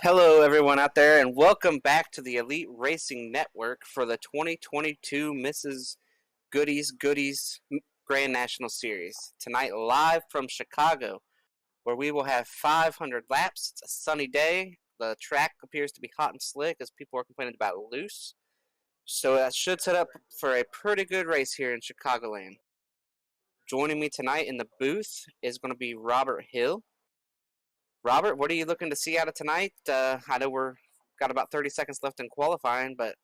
Hello, everyone out there, and welcome back to the Elite Racing Network for the 2022 Mrs. Goodies Grand National Series. Tonight, live from Chicago, where we will have 500 laps. It's a sunny day. The track appears to be hot and slick as people are complaining about loose. So that should set up for a pretty good race here in Chicagoland. Joining me tonight in the booth is going to be Robert Hill. Robert, what are you looking to see out of tonight? I know we're got about 30 seconds left in qualifying, but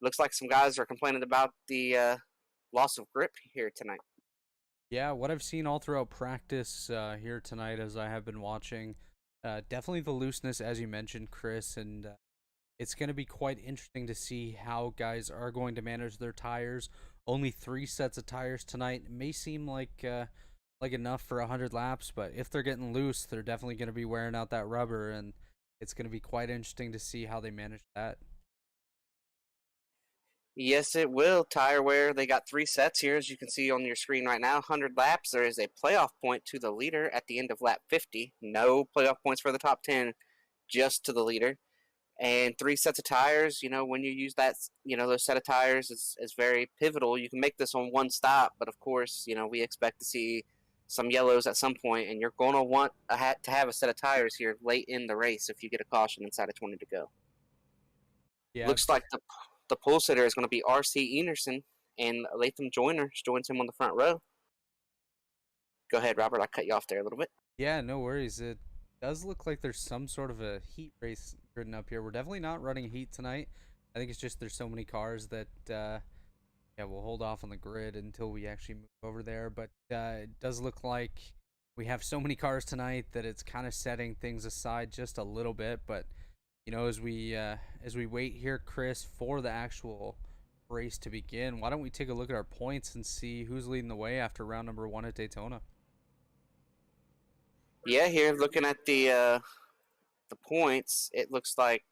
looks like some guys are complaining about the loss of grip here tonight. Yeah, what I've seen all throughout practice here tonight as I have been watching, definitely the looseness, as you mentioned, Chris, and it's going to be quite interesting to see how guys are going to manage their tires. Only 3 sets of tires tonight. It may seem like enough for 100 laps, but if they're getting loose, they're definitely going to be wearing out that rubber, and it's going to be quite interesting to see how they manage that. Yes, it will. Tire wear, they got 3 sets here, as you can see on your screen right now. 100 laps. There is a playoff point to the leader at the end of lap 50. No playoff points for the top 10, just to the leader. And 3 sets of tires, when you use that, those set of tires is very pivotal. You can make this on one stop, but of course, we expect to see some yellows at some point, and you're going to want to have a set of tires here late in the race if you get a caution inside of 20 to go. Yeah, Looks like the pole sitter is going to be R.C. Enerson, and Latham Joyner joins him on the front row. Go ahead, Robert. I cut you off there a little bit. Yeah, no worries. It does look like there's some sort of a heat race ridden up here. We're definitely not running heat tonight. I think it's just there's so many cars that yeah, we'll hold off on the grid until we actually move over there. But it does look like we have so many cars tonight that it's kind of setting things aside just a little bit. But as we wait here, Chris, for the actual race to begin, why don't we take a look at our points and see who's leading the way after round number 1 at Daytona? Yeah, here looking at the points, it looks like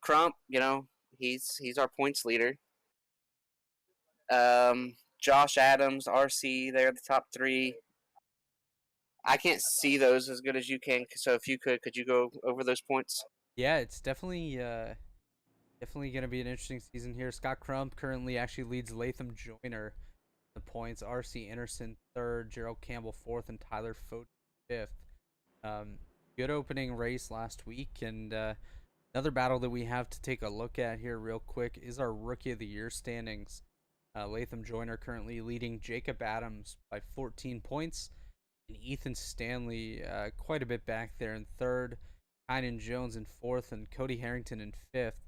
Crump. He's our points leader. Josh Adams, RC, they're the top three. I can't see those as good as you can. So if you could you go over those points? Yeah, it's definitely going to be an interesting season here. Scott Crump currently actually leads Latham Joyner the points. R.C. Anderson third, Gerald Campbell fourth, and Tyler Fote fifth. Um, Good opening race last week, and another battle that we have to take a look at here real quick is our Rookie of the Year standings. Latham Joyner currently leading Jacob Adams by 14 points, and Ethan Stanley quite a bit back there in third. Kynan Jones in fourth, and Cody Harrington in fifth.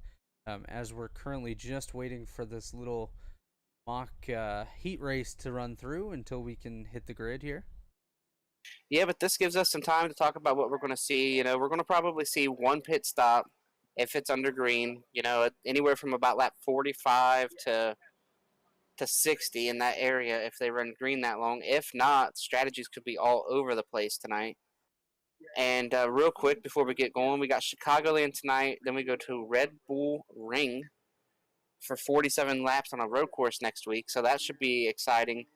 As we're currently just waiting for this little mock heat race to run through until we can hit the grid here. Yeah, but this gives us some time to talk about what we're going to see. We're going to probably see one pit stop if it's under green. Anywhere from about lap 45 to 60 in that area if they run green that long. If not, strategies could be all over the place tonight. And real quick before we get going, we got Chicagoland tonight. Then we go to Red Bull Ring for 47 laps on a road course next week. So that should be exciting.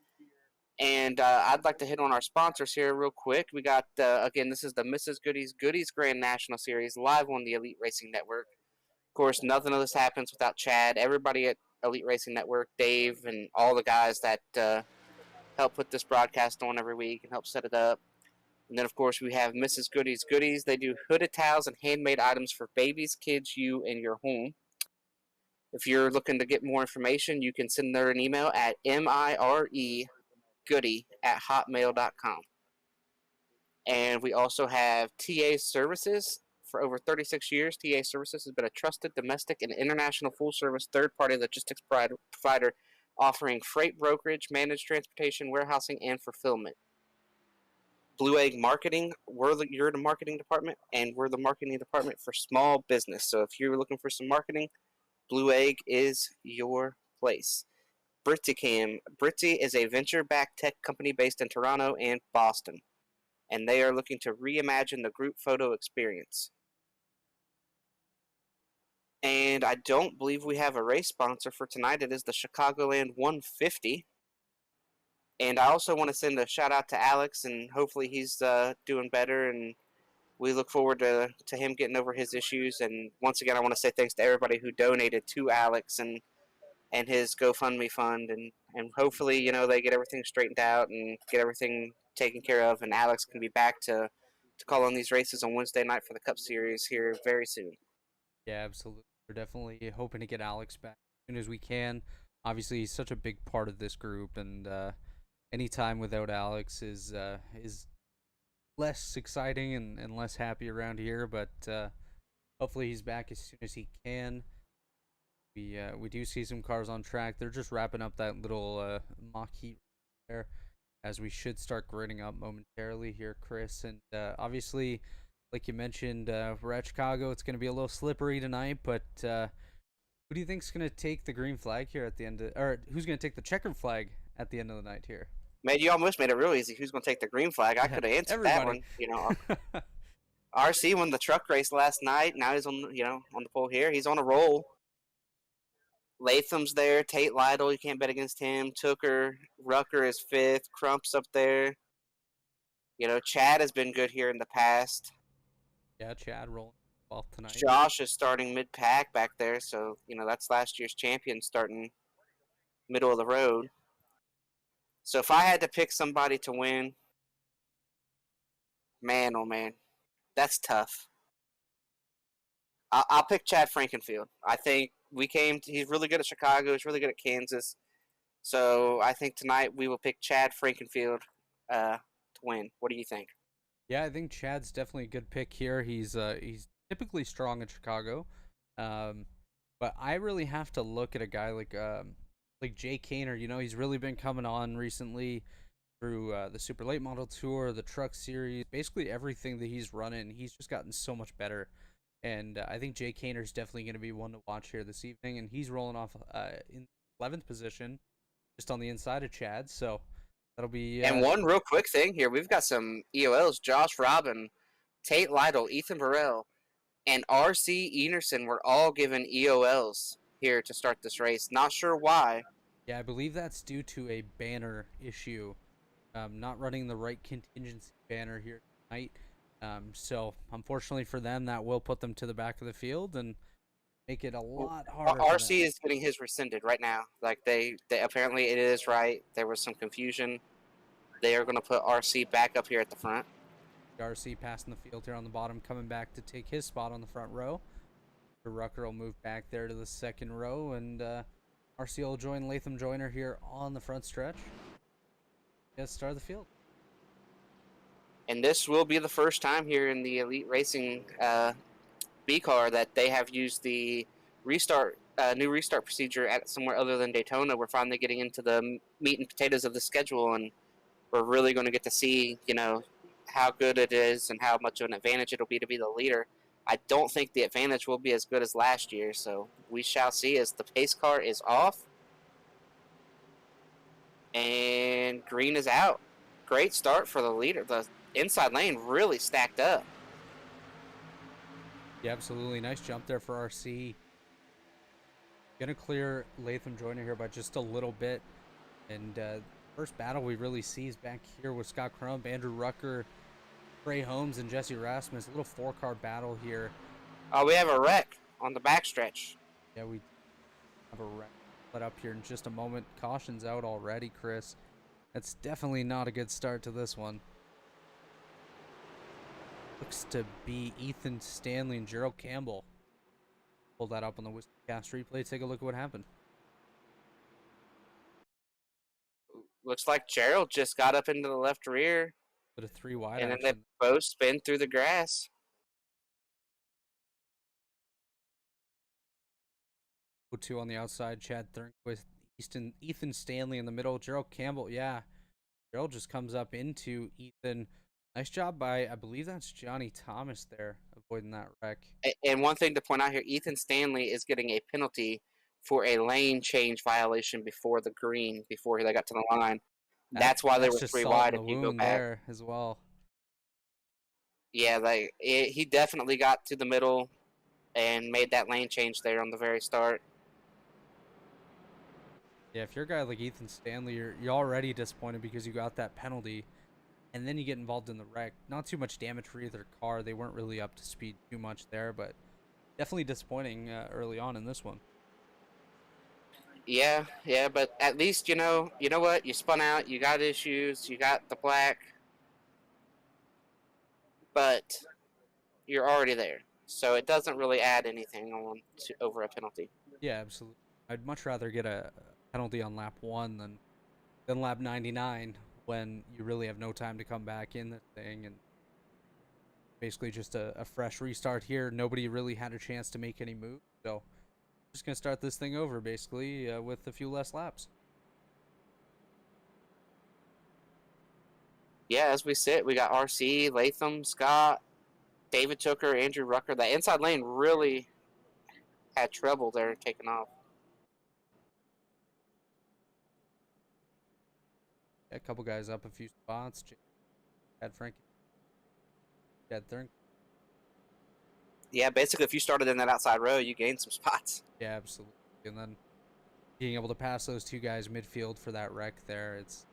And I'd like to hit on our sponsors here real quick. We got, again, this is the Mrs. Goodies Grand National Series live on the Elite Racing Network. Of course, nothing of this happens without Chad. Everybody at Elite Racing Network, Dave, and all the guys that help put this broadcast on every week and help set it up. And then, of course, we have Mrs. Goodies. They do hooded towels and handmade items for babies, kids, you, and your home. If you're looking to get more information, you can send her an email at miregoody@hotmail.com. And we also have TA Services. For over 36 years, TA Services has been a trusted domestic and international full-service third-party logistics provider offering freight brokerage, managed transportation, warehousing, and fulfillment. Blue Egg Marketing, you're the marketing department, and we're the marketing department for small business. So if you're looking for some marketing, Blue Egg is your place. Briticam. Britty is a venture-backed tech company based in Toronto and Boston, and they are looking to reimagine the group photo experience. And I don't believe we have a race sponsor for tonight. It is the Chicagoland 150. And I also want to send a shout out to Alex, and hopefully he's doing better and we look forward to him getting over his issues. And once again, I want to say thanks to everybody who donated to Alex and his GoFundMe fund, and hopefully, they get everything straightened out and get everything taken care of, and Alex can be back to call on these races on Wednesday night for the Cup Series here very soon. Yeah, absolutely. We're definitely hoping to get Alex back as soon as we can. Obviously, he's such a big part of this group, and any time without Alex is less exciting and less happy around here. But hopefully, he's back as soon as he can. We do see some cars on track. They're just wrapping up that little mock heat there, as we should start grading up momentarily here, Chris. And obviously, like you mentioned, we're at Chicago. It's going to be a little slippery tonight, but who do you think's going to take the green flag here at the end or who's going to take the checkered flag at the end of the night here? Man, you almost made it real easy. Who's going to take the green flag? I could have answered everybody. that one. RC won the truck race last night. Now he's on the pole here. He's on a roll. Latham's there. Tate Lytle, you can't bet against him. Tooker, Rucker is fifth. Crump's up there. Chad has been good here in the past. Yeah, Chad rolling well tonight. Josh is starting mid-pack back there, so, that's last year's champion starting middle of the road. So if I had to pick somebody to win, man, oh man, that's tough. I'll pick Chad Frankenfield. I think he's really good at Chicago. He's really good at Kansas. So I think tonight we will pick Chad Frankenfield to win. What do you think? Yeah, I think Chad's definitely a good pick here. He's typically strong at Chicago, but I really have to look at a guy like Jay Kaner. He's really been coming on recently through the Super Late Model Tour, the Truck Series, basically everything that he's running. He's just gotten so much better. And I think Jay Kaner's definitely going to be one to watch here this evening. And he's rolling off in 11th position, just on the inside of Chad. So that'll be. And one real quick thing here. We've got some EOLs. Josh Robin, Tate Lytle, Ethan Burrell, and R.C. Enerson were all given EOLs here to start this race. Not sure why. Yeah, I believe that's due to a banner issue. Not running the right contingency banner here tonight. So unfortunately for them, that will put them to the back of the field and make it a lot harder. RC is getting his rescinded right now. Like they apparently it is right. There was some confusion. They are going to put RC back up here at the front. RC passing the field here on the bottom, coming back to take his spot on the front row. Rucker will move back there to the second row, and RC will join Latham Joyner here on the front stretch. Let's start the field. And this will be the first time here in the Elite Racing B car that they have used the new restart procedure at somewhere other than Daytona. We're finally getting into the meat and potatoes of the schedule, and we're really going to get to see, how good it is and how much of an advantage it'll be to be the leader. I don't think the advantage will be as good as last year, so we shall see as the pace car is off. And green is out. Great start for the leader. The inside lane really stacked up. Yeah, absolutely. Nice jump there for RC. Gonna clear Latham Joyner here by just a little bit. And first battle we really see is back here with Scott Crump, Andrew Rucker, Trey Holmes, and Jesse Rasmus. A little four-car battle here. Oh, we have a wreck on the backstretch. Yeah, we have a wreck let up here in just a moment. Caution's out already, Chris. That's definitely not a good start to this one. Looks to be Ethan Stanley and Gerald Campbell. Pull that up on the Whiskeycast replay. Take a look at what happened. Looks like Gerald just got up into the left rear. But a 3 wide and action. then they both spin through the grass. 2 on the outside. Chad Thornquist, Ethan Stanley in the middle. Gerald Campbell, yeah. Gerald just comes up into Ethan. Nice job by, I believe that's Johnny Thomas there, avoiding that wreck. And one thing to point out here, Ethan Stanley is getting a penalty for a lane change violation before the green, before they got to the line. That's why they were 3 wide if you go back. There as well. Yeah, he definitely got to the middle and made that lane change there on the very start. Yeah, if you're a guy like Ethan Stanley, you're already disappointed because you got that penalty. and then you get involved in the wreck. Not too much damage for either car. They weren't really up to speed too much there, but definitely disappointing early on in this one. Yeah, yeah, but at least you know what? You spun out. You got issues. You got the black, but you're already there, so it doesn't really add anything on to over a penalty. Yeah, absolutely. I'd much rather get a penalty on lap 1 than lap 99 when you really have no time to come back in the thing, and basically just a fresh restart here. Nobody really had a chance to make any moves, so just gonna start this thing over basically with a few less laps. Yeah, as we sit, we got RC, Latham, Scott, David Tooker, Andrew Rucker. That inside lane really had trouble there taking off. Yeah, a couple guys up a few spots. Had Frankie, had Thurn. Yeah, basically, if you started in that outside row, you gained some spots. Yeah, absolutely. And then being able to pass those two guys midfield for that wreck there, it's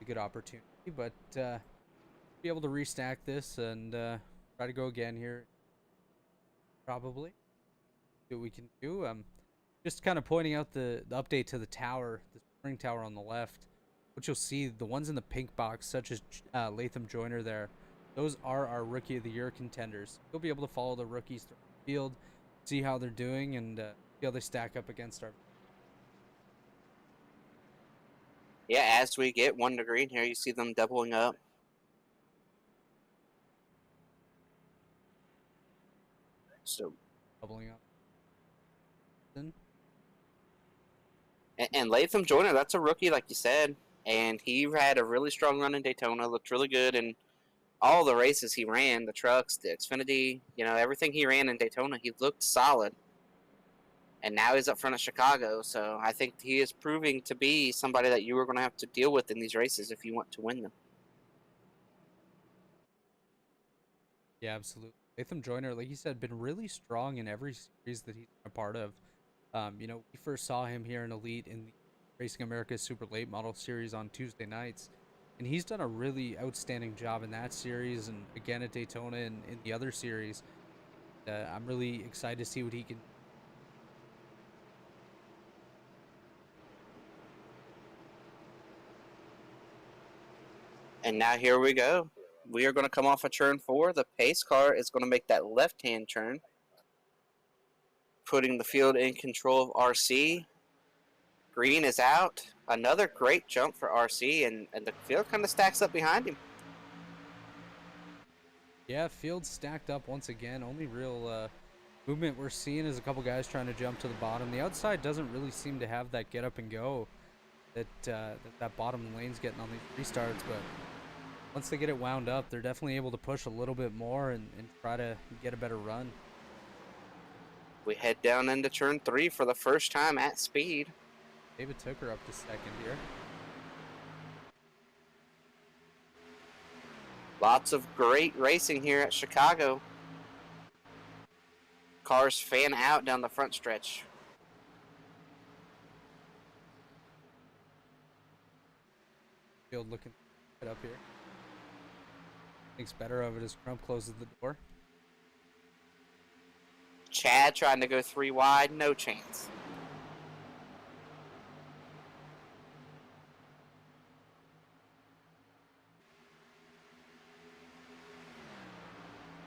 a good opportunity. But be able to restack this and try to go again here. Probably see what we can do. Just kind of pointing out the update to the tower, the spring tower on the left, which you'll see the ones in the pink box, such as Latham Joyner there. Those are our Rookie of the Year contenders. You'll be able to follow the rookies through the field, see how they're doing, and see how they stack up against our. Yeah, as we get 1 to green here, you see them doubling up. So, Doubling up. and Latham Joyner, that's a rookie, like you said, and he had a really strong run in Daytona. Looked really good in all the races he ran, the trucks, the Xfinity, everything he ran in Daytona. He looked solid, and now he's up front at Chicago. So I think he is proving to be somebody that you are going to have to deal with in these races if you want to win them. Yeah, absolutely. Latham Joyner, like you said, been really strong in every series that he's been a part of. We first saw him here in Elite in the Racing America Super Late Model Series on Tuesday nights, and he's done a really outstanding job in that series and again at Daytona and in the other series. I'm really excited to see what he can. And now here we go. We are going to come off of turn 4. The pace car is going to make that left-hand turn, putting the field in control of RC. Green is out. Another great jump for RC, and the field kind of stacks up behind him. Yeah, field stacked up once again. Only real movement we're seeing is a couple guys trying to jump to the bottom. The outside doesn't really seem to have that get up and go that bottom lane's getting on these restarts, but once they get it wound up, they're definitely able to push a little bit more and try to get a better run. We head down into turn 3 for the first time at speed. David Tooker up to second here. Lots of great racing here at Chicago. Cars fan out down the front stretch. Field looking right up here. Thinks better of it as Crump closes the door. Chad trying to go 3 wide, no chance.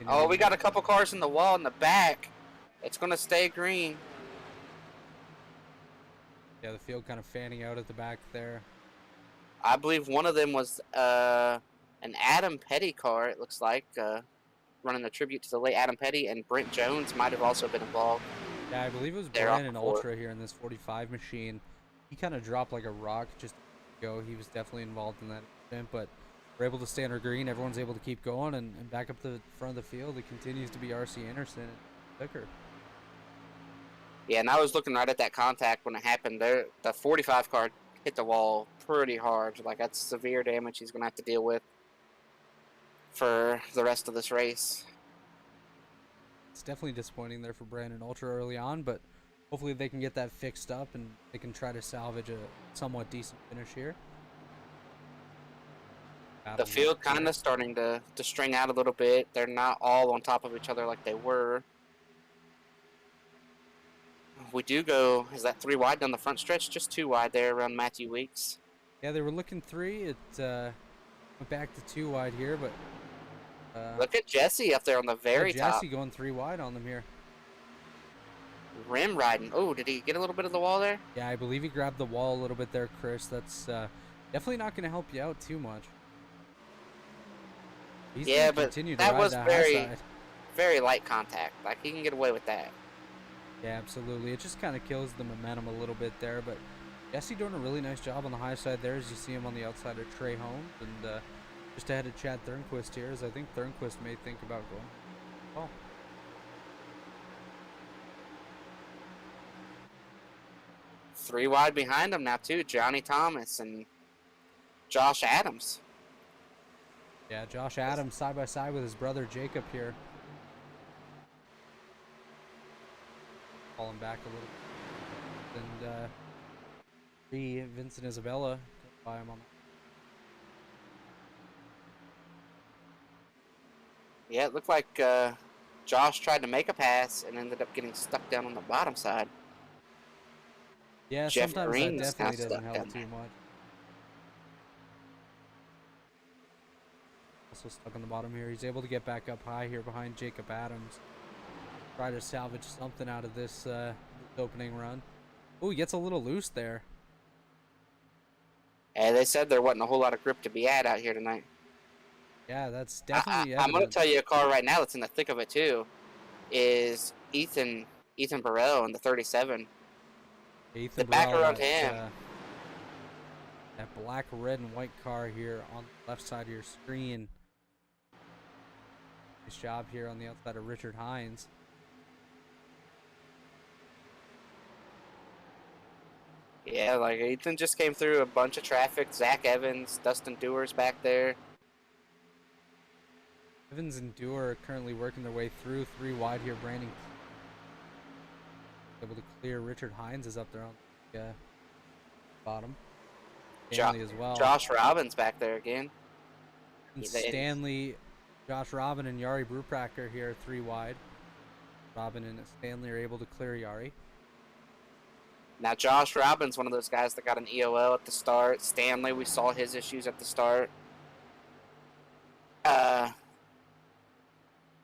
Oh, we got a couple cars in the wall in the back. It's going to stay green. Yeah, the field kind of fanning out at the back there. I believe one of them was an Adam Petty car, it looks like, running a tribute to the late Adam Petty, and Brent Jones might have also been involved. Yeah, I believe it was Brian and Ultra here in this 45 machine. He kind of dropped like a rock just to go. He was definitely involved in that event, but we're able to stay under green. Everyone's able to keep going and back up the front of the field. It continues to be R.C. Anderson and Tooker. Yeah, and I was looking right at that contact when it happened. There, the 45 car hit the wall pretty hard. Like, that's severe damage he's going to have to deal with for the rest of this race. It's definitely disappointing there for Brandon Ultra early on, but hopefully they can get that fixed up and they can try to salvage a somewhat decent finish here. The battle field here. kind of starting to string out a little bit. They're not all on top of each other like they were. We do go, is that 3 wide down the front stretch? Just 2 wide there around Matthew Weeks. Yeah, they were looking 3. It went back to 2 wide here, but Look at Jesse up there on the very top. Jesse going 3 wide on them here. Rim riding. Oh, did he get a little bit of the wall there? Yeah, I believe he grabbed the wall a little bit there, Chris. That's definitely not going to help you out too much. He's yeah, but that was very light contact. Like, he can get away with that. Yeah, absolutely. It just kind of kills the momentum a little bit there, but Jesse doing a really nice job on the high side there as you see him on the outside of Trey Holmes, and just ahead of Chad Thornquist here, as I think Thornquist may think about going. Oh. 3 wide behind him now, too. Johnny Thomas and Josh Adams. Yeah, Josh Adams side by side with his brother Jacob here. Falling back a little. And Vincent Isabella by him on. Yeah, it looked like Josh tried to make a pass and ended up getting stuck down on the bottom side. Yeah, Jeff sometimes Green's that definitely doesn't help too much. Also stuck on the bottom here. He's able to get back up high here behind Jacob Adams. Try to salvage something out of this opening run. Oh, he gets a little loose there. And they said there wasn't a whole lot of grip to be had out here tonight. Yeah, that's definitely I'm going to tell you a car right now that's in the thick of it, too, is Ethan Burrell in the 37. Ethan back Burrell, around him. That black, red, and white car here on the left side of your screen. Nice job here on the outside of Richard Hines. Yeah, like Ethan just came through a bunch of traffic. Zach Evans, Dustin Dewar's back there. Evans and Dewar are currently working their way through 3 wide here. Brandon able to clear. Richard Hines is up there on the bottom. Stanley as well. Josh Robbins back there again. And Stanley, Josh Robin, and Yari Brupracker here 3 wide. Robin and Stanley are able to clear Yari. Now, Josh Robbins, one of those guys that got an EOL at the start. Stanley, we saw his issues at the start.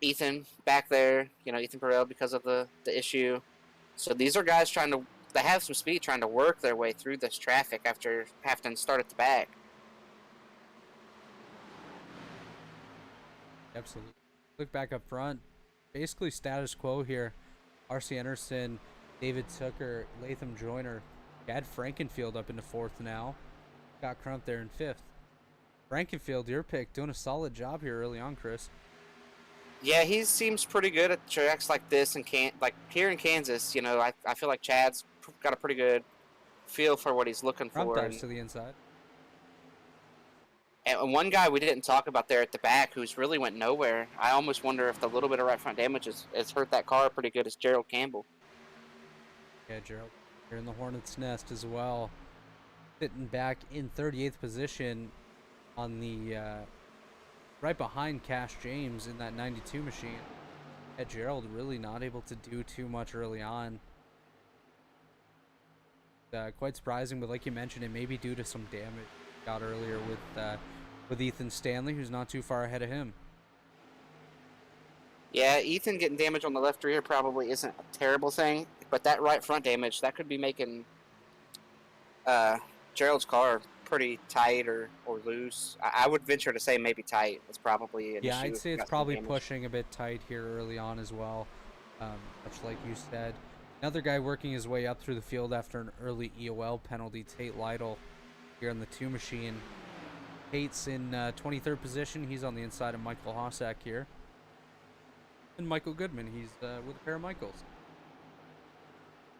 Ethan back there, Ethan Burrell because of the issue. So these are guys they have some speed trying to work their way through this traffic after having to start at the back. Absolutely. Look back up front. Basically status quo here. R.C. Anderson, David Tucker, Latham Joyner. Chad Frankenfield up into 4th now. Got Crump there in 5th. Frankenfield, your pick, doing a solid job here early on, Chris. Yeah, he seems pretty good at tracks like this, and like here in Kansas. I feel like Chad's got a pretty good feel for what he's looking for. Dives to the inside. And one guy we didn't talk about there at the back, who's really went nowhere. I almost wonder if the little bit of right front damage has hurt that car pretty good. Is Gerald Campbell? Yeah, Gerald. You're in the Hornets' nest as well, sitting back in 38th position on the. Right behind Cash James in that 92 machine. Yeah, Gerald really not able to do too much early on. Quite surprising, but like you mentioned, it may be due to some damage got earlier with Ethan Stanley, who's not too far ahead of him. Yeah, Ethan getting damage on the left rear probably isn't a terrible thing, but that right front damage, that could be making Gerald's car pretty tight or loose. I would venture to say maybe tight. It's probably an issue. I'd say it's probably pushing a bit tight here early on as well, much like you said. Another guy working his way up through the field after an early EOL penalty, Tate Lytle, here on the 2 machine. Tate's in 23rd position. He's on the inside of Michael Hossack here. And Michael Goodman, he's with a pair of Michaels.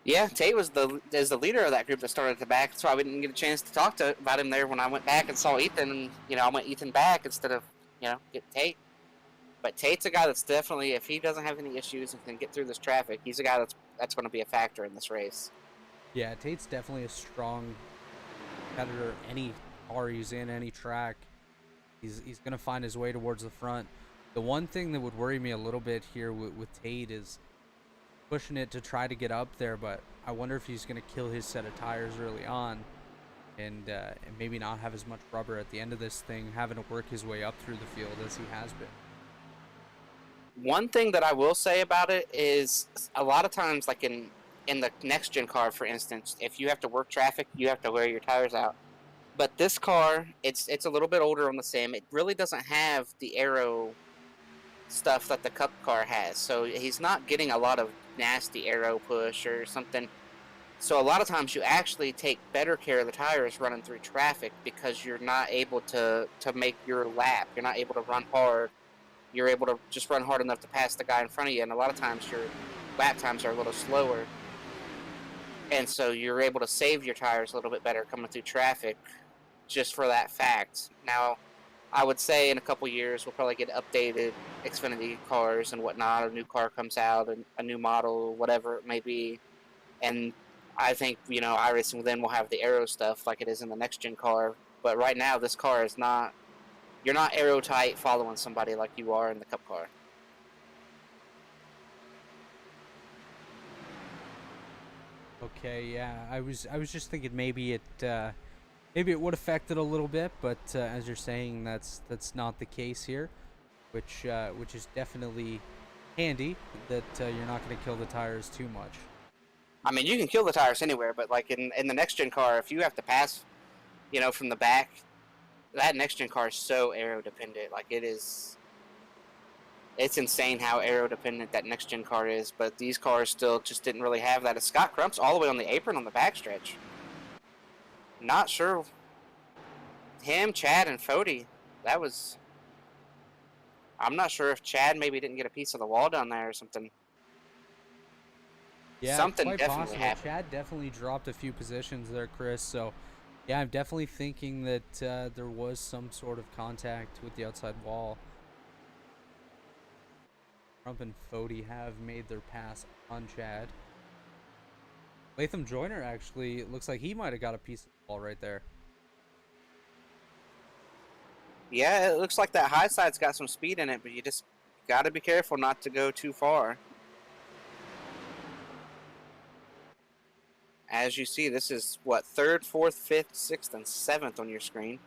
Yeah, Tate is the leader of that group that started at the back. That's why we didn't get a chance to talk about him there when I went back and saw Ethan. And, I went Ethan back instead of, get Tate. But Tate's a guy that's definitely, if he doesn't have any issues and can get through this traffic, he's a guy that's going to be a factor in this race. Yeah, Tate's definitely a strong competitor any car he's in, any track. He's gonna find his way towards the front. The one thing that would worry me a little bit here with Tate is pushing it to try to get up there, but I wonder if he's gonna kill his set of tires early on, and maybe not have as much rubber at the end of this thing, having to work his way up through the field as he has been. One thing that I will say about it is a lot of times, like in the next gen car, for instance, if you have to work traffic, you have to wear your tires out. But this car, it's a little bit older on the sim. It really doesn't have the aero stuff that the Cup car has, so he's not getting a lot of nasty aero push or something. So a lot of times you actually take better care of the tires running through traffic because you're not able to make your lap. You're not able to run hard. You're able to just run hard enough to pass the guy in front of you, and a lot of times your lap times are a little slower. And so you're able to save your tires a little bit better coming through traffic just for that fact. Now, I would say in a couple years we'll probably get updated Xfinity cars and whatnot. A new car comes out, and a new model, whatever it may be. And I think, iRacing then will have the aero stuff like it is in the next gen car. But right now, this car is not. You're not aero tight following somebody like you are in the Cup car. Okay, yeah, I was just thinking maybe it would affect it a little bit, but as you're saying, that's not the case here, which is definitely handy that you're not going to kill the tires too much. I mean, you can kill the tires anywhere, but like in the next gen car, if you have to pass, from the back, that next gen car is so aero dependent. Like it's insane how aero dependent that next gen car is. But these cars still just didn't really have that. Scott Crump's all the way on the apron on the backstretch. Not sure. Him, Chad, and Fody. That was. I'm not sure if Chad maybe didn't get a piece of the wall down there or something. Yeah, something quite definitely possible. happened. Chad definitely dropped a few positions there, Chris. So, yeah, I'm definitely thinking that there was some sort of contact with the outside wall. Trump and Fody have made their pass on Chad. Latham Joyner actually, it looks like he might have got a piece of the wall right there. Yeah, it looks like that high side's got some speed in it, but you just got to be careful not to go too far. As you see, this is what, 3rd, 4th, 5th, 6th, and 7th on your screen.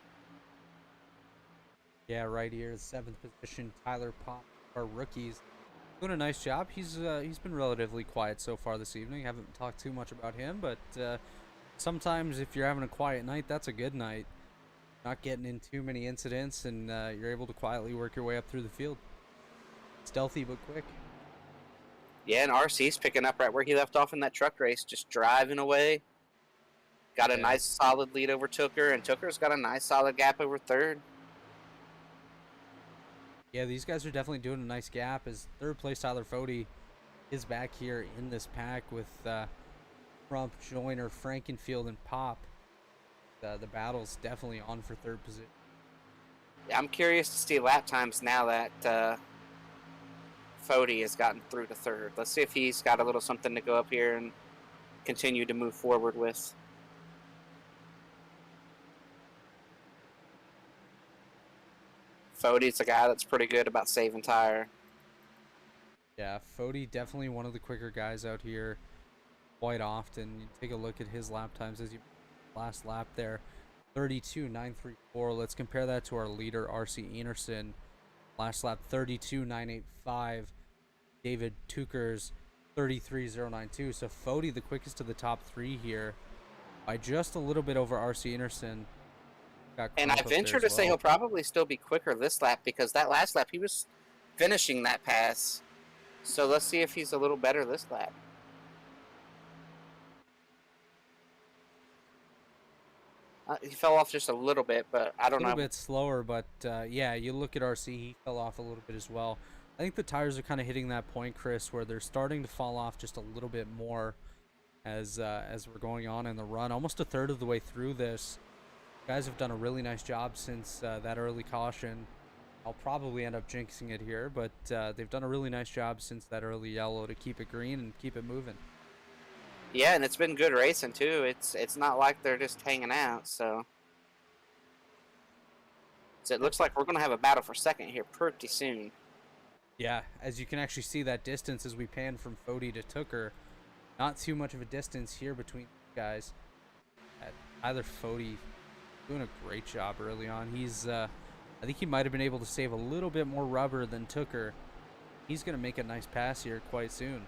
Yeah, right here, 7th position, Tyler Pop, our rookies. Doing a nice job. He's been relatively quiet so far this evening. Haven't talked too much about him, but sometimes if you're having a quiet night, that's a good night. Not getting in too many incidents, and you're able to quietly work your way up through the field. Stealthy but quick. Yeah, and RC's picking up right where he left off in that truck race, just driving away. Got a nice solid lead over Tooker, and Tooker's got a nice solid gap over 3rd. Yeah, these guys are definitely doing a nice gap. As 3rd place Tyler Fody is back here in this pack with Crump, Joyner, Frankenfield, and Pop. The battle's definitely on for 3rd position. I'm curious to see lap times now that Fody has gotten through to 3rd. Let's see if he's got a little something to go up here and continue to move forward with. Fody's a guy that's pretty good about saving tire. Yeah, Fody definitely one of the quicker guys out here quite often. You take a look at his lap times as you last lap there. 32.934. Let's compare that to our leader, RC Enerson. Last lap, 32.985. David Tooker's 33.092. So Fody, the quickest of the top 3 here, by just a little bit over RC Enerson. And I venture to say he'll probably still be quicker this lap because that last lap he was finishing that pass. So let's see if he's a little better this lap. He fell off just a little bit, but I don't know. A little bit slower, but yeah, you look at RC, he fell off a little bit as well. I think the tires are kind of hitting that point, Chris, where they're starting to fall off just a little bit more as we're going on in the run. Almost a third of the way through this. Guys have done a really nice job since that early caution. I'll probably end up jinxing it here, but they've done a really nice job since that early yellow to keep it green and keep it moving. Yeah, and it's been good racing too. It's not like they're just hanging out. So So it looks like we're going to have a battle for second here pretty soon. Yeah, as you can actually see that distance as we pan from Fody to Tooker, not too much of a distance here between guys. Tyler Fody doing a great job early on. I think he might have been able to save a little bit more rubber than Tooker. He's going to make a nice pass here quite soon.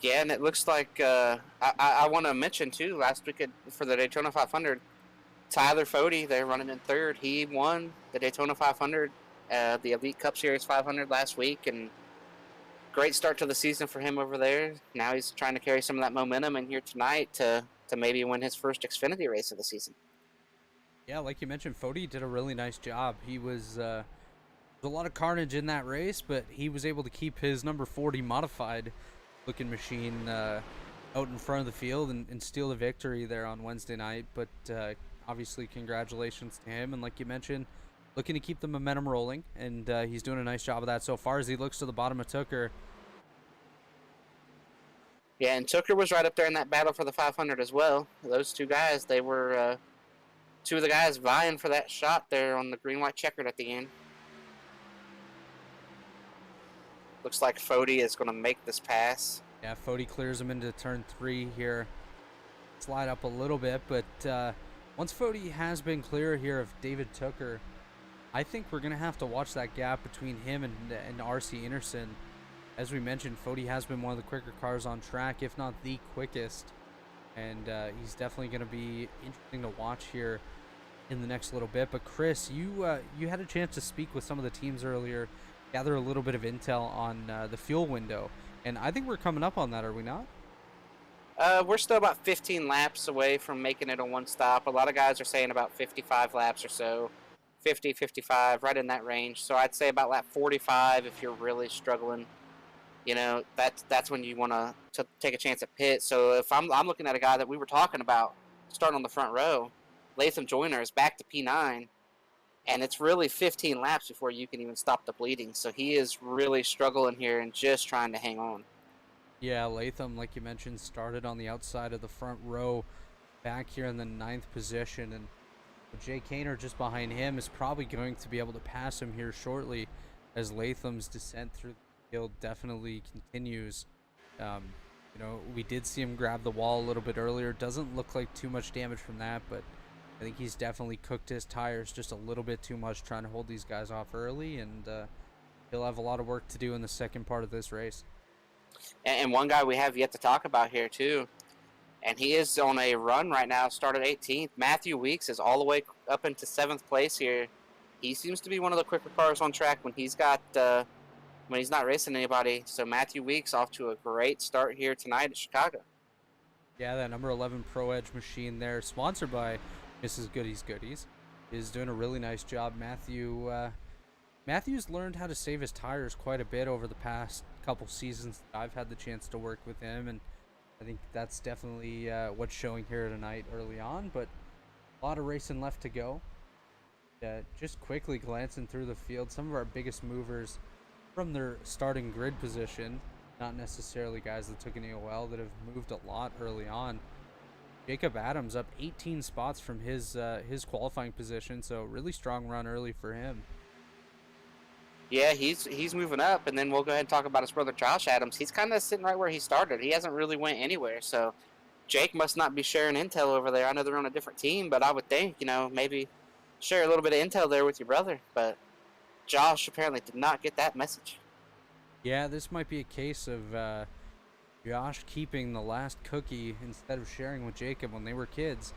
Yeah, and it looks like I want to mention too. Last week for the Daytona 500, Tyler Fody, they're running in third. He won the Daytona 500, the Elite Cup Series 500 last week, and great start to the season for him over there. Now he's trying to carry some of that momentum in here tonight to maybe win his first Xfinity race of the season. Yeah, like you mentioned, Fody did a really nice job. He was a lot of carnage in that race, but he was able to keep his number 40 modified looking machine out in front of the field and steal the victory there on Wednesday night. But obviously, congratulations to him. And like you mentioned, looking to keep the momentum rolling, and he's doing a nice job of that so far as he looks to the bottom of Tooker. Yeah, and Tooker was right up there in that battle for the 500 as well. Those two guys, they were two of the guys vying for that shot there on the green-white checkered at the end. Looks like Fody is going to make this pass. Yeah, Fody clears him into turn 3 here. Slide up a little bit, but once Fody has been clear here of David Tooker, I think we're going to have to watch that gap between him and R.C. Anderson. As we mentioned, Fody has been one of the quicker cars on track, if not the quickest. And he's definitely going to be interesting to watch here in the next little bit. But Chris, you had a chance to speak with some of the teams earlier, gather a little bit of intel on the fuel window. And I think we're coming up on that, are we not? We're still about 15 laps away from making it a one stop. A lot of guys are saying about 55 laps or so. 50, 55, right in that range. So I'd say about lap 45 if you're really struggling. You know, that's when you want to take a chance at pit. So if I'm looking at a guy that we were talking about starting on the front row, Latham Joyner is back to P9, and it's really 15 laps before you can even stop the bleeding. So he is really struggling here and just trying to hang on. Yeah, Latham, like you mentioned, started on the outside of the front row, back here in the 9th position, and Jay Kaner just behind him is probably going to be able to pass him here shortly as Latham's descent through the field definitely continues. You know, we did see him grab the wall a little bit earlier. Doesn't look like too much damage from that, but I think he's definitely cooked his tires just a little bit too much trying to hold these guys off early, and he'll have a lot of work to do in the second part of this race. And one guy we have yet to talk about here too, and he is on a run right now, started 18th. Matthew Weeks is all the way up into 7th place here. He seems to be one of the quicker cars on track when he's got when he's not racing anybody. So Matthew Weeks off to a great start here tonight at Chicago. Yeah, that number 11 Pro Edge machine there, sponsored by Mrs. Goody's Goodies, is doing a really nice job. Matthew's learned how to save his tires quite a bit over the past couple seasons that I've had the chance to work with him, and I think that's definitely what's showing here tonight early on, but a lot of racing left to go. Just quickly glancing through the field, some of our biggest movers from their starting grid position, not necessarily guys that took an AOL, that have moved a lot early on. Jacob Adams up 18 spots from his qualifying position, so really strong run early for him. Yeah, he's moving up, and then we'll go ahead and talk about his brother Josh Adams. He's kind of sitting right where he started. He hasn't really went anywhere, so Jake must not be sharing intel over there. I know they're on a different team, but I would think, you know, maybe share a little bit of intel there with your brother. But Josh apparently did not get that message. Yeah, this might be a case of Josh keeping the last cookie instead of sharing with Jacob when they were kids.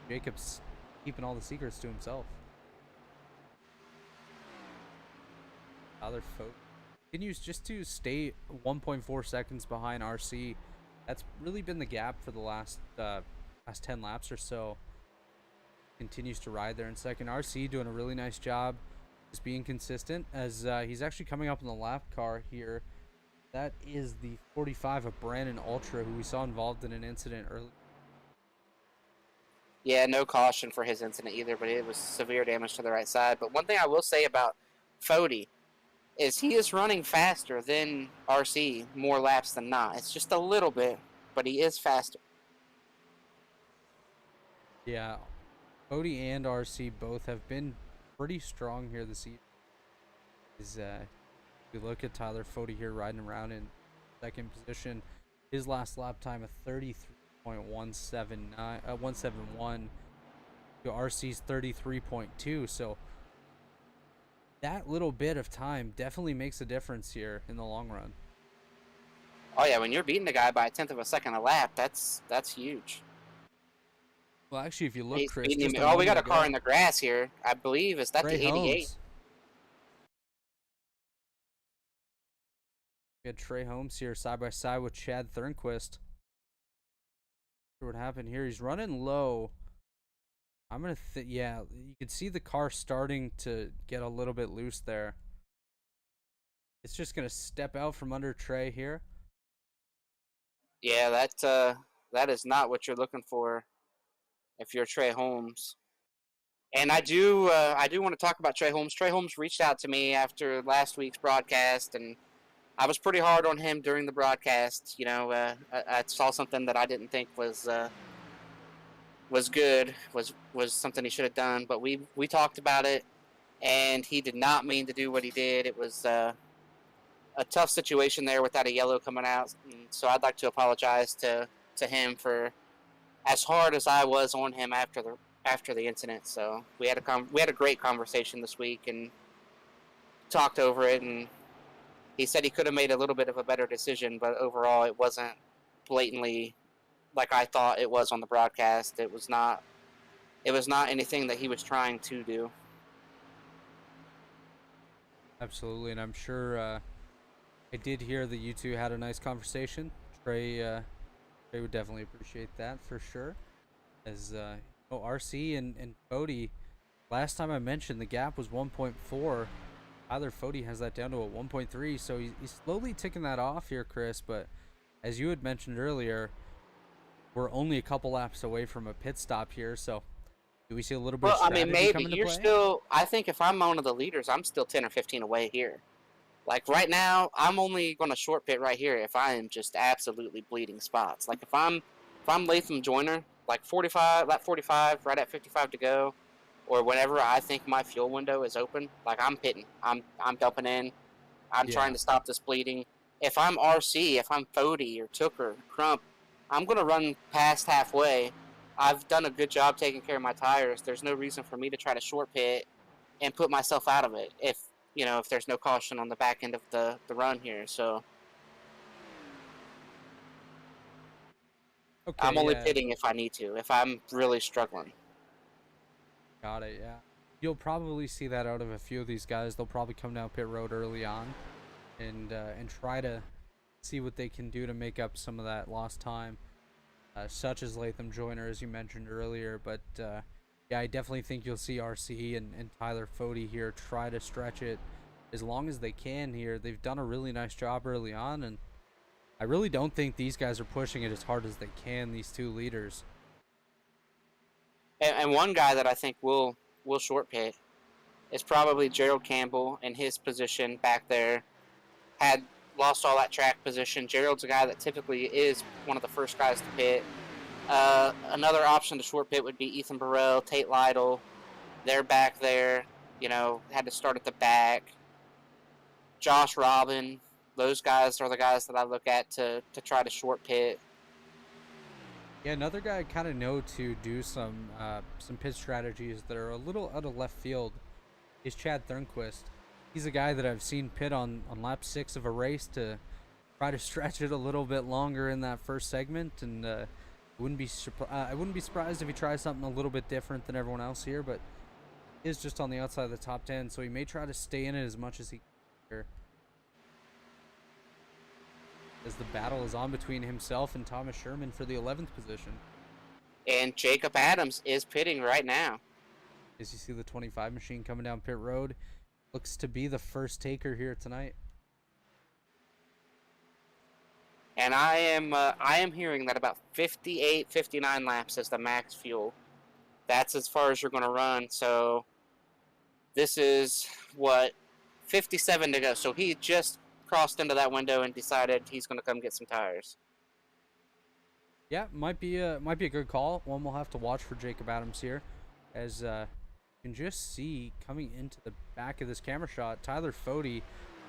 Jacob's keeping all the secrets to himself. Other folk continues just to stay 1.4 seconds behind RC. That's really been the gap for the last 10 laps or so. Continues to ride there in second. RC doing a really nice job just being consistent as he's actually coming up in the lap car here. That is the 45 of Brandon Ultra, who we saw involved in an incident early. Yeah, no caution for his incident either, but it was severe damage to the right side. But one thing I will say about Fody is he is running faster than RC more laps than not. It's just a little bit, but he is faster. Yeah, Cody and RC both have been pretty strong here this evening. If you look at Tyler Fody here riding around in second position, his last lap time of 171 to RC's 33.2. So that little bit of time definitely makes a difference here in the long run. Oh yeah, when you're beating the guy by a tenth of a second a lap, that's huge. Well, actually, if you look, He's Chris, beating him. just a Oh, we got moment a car ago, in the grass here. I believe is that Trey the 88? Holmes. We had Trey Holmes here side by side with Chad Thornquist. What happened here? He's running low. I'm gonna yeah, you can see the car starting to get a little bit loose there. It's just gonna step out from under Trey here. Yeah, that is not what you're looking for if you're Trey Holmes. And I do want to talk about Trey Holmes. Trey Holmes reached out to me after last week's broadcast, and I was pretty hard on him during the broadcast. You know, I saw something that I didn't think was good, was something he should have done. But we talked about it, and he did not mean to do what he did. It was a tough situation there without a yellow coming out. And so I'd like to apologize to him for as hard as I was on him after the incident. So we had a great conversation this week and talked over it, and he said he could have made a little bit of a better decision, but overall it wasn't blatantly like I thought it was on the broadcast. It was not anything that he was trying to do. Absolutely, and I'm sure I did hear that you two had a nice conversation. Trey would definitely appreciate that for sure. As RC and Cody, last time I mentioned the gap was 1.4. Tyler Fody has that down to a 1.3, so he's slowly ticking that off here, Chris. But as you had mentioned earlier, we're only a couple laps away from a pit stop here, so do we see a little bit of strategy Maybe come into you're play? still. I think if I'm one of the leaders, I'm still 10 or 15 away here. Like right now, I'm only going to short pit right here if I am just absolutely bleeding spots. Like if I'm Latham Joyner, like 45, lap 45, right at 55 to go, or whenever I think my fuel window is open, like I'm pitting, I'm dumping in, I'm trying to stop this bleeding. If I'm RC, if I'm Fody or Tooker, Crump, I'm going to run past halfway. I've done a good job taking care of my tires. There's no reason for me to try to short pit and put myself out of it if there's no caution on the back end of the run here. So Okay, I'm only pitting if I need to, if I'm really struggling. Got it, yeah. You'll probably see that out of a few of these guys. They'll probably come down pit road early on and try to see what they can do to make up some of that lost time, such as Latham Joyner, as you mentioned earlier. But yeah, I definitely think you'll see RC and Tyler Fody here try to stretch it as long as they can here. They've done a really nice job early on, and I really don't think these guys are pushing it as hard as they can, these two leaders. And one guy that I think will short pit is probably Gerald Campbell in his position back there. Had lost all that track position. Gerald's a guy that typically is one of the first guys to pit. Another option to short pit would be Ethan Burrell, Tate Lytle. They're back there. Had to start at the back. Josh Robin. Those guys are the guys that I look at to try to short pit. Yeah, another guy I kind of know to do some pit strategies that are a little out of left field is Chad Thornquist. He's a guy that I've seen pit on lap 6 of a race to try to stretch it a little bit longer in that first segment, and I wouldn't be surprised if he tries something a little bit different than everyone else here, but is just on the outside of the top 10, so he may try to stay in it as much as he can here. As the battle is on between himself and Thomas Sherman for the 11th position. And Jacob Adams is pitting right now. As you see the 25 machine coming down pit road, looks to be the first taker here tonight. And I am hearing that about 58, 59 laps is the max fuel. That's as far as you're going to run. So this is 57 to go. So he just crossed into that window and decided he's going to come get some tires. Yeah, might be a good call. One we'll have to watch for Jacob Adams here. as you can just see coming into the back of this camera shot, Tyler Fode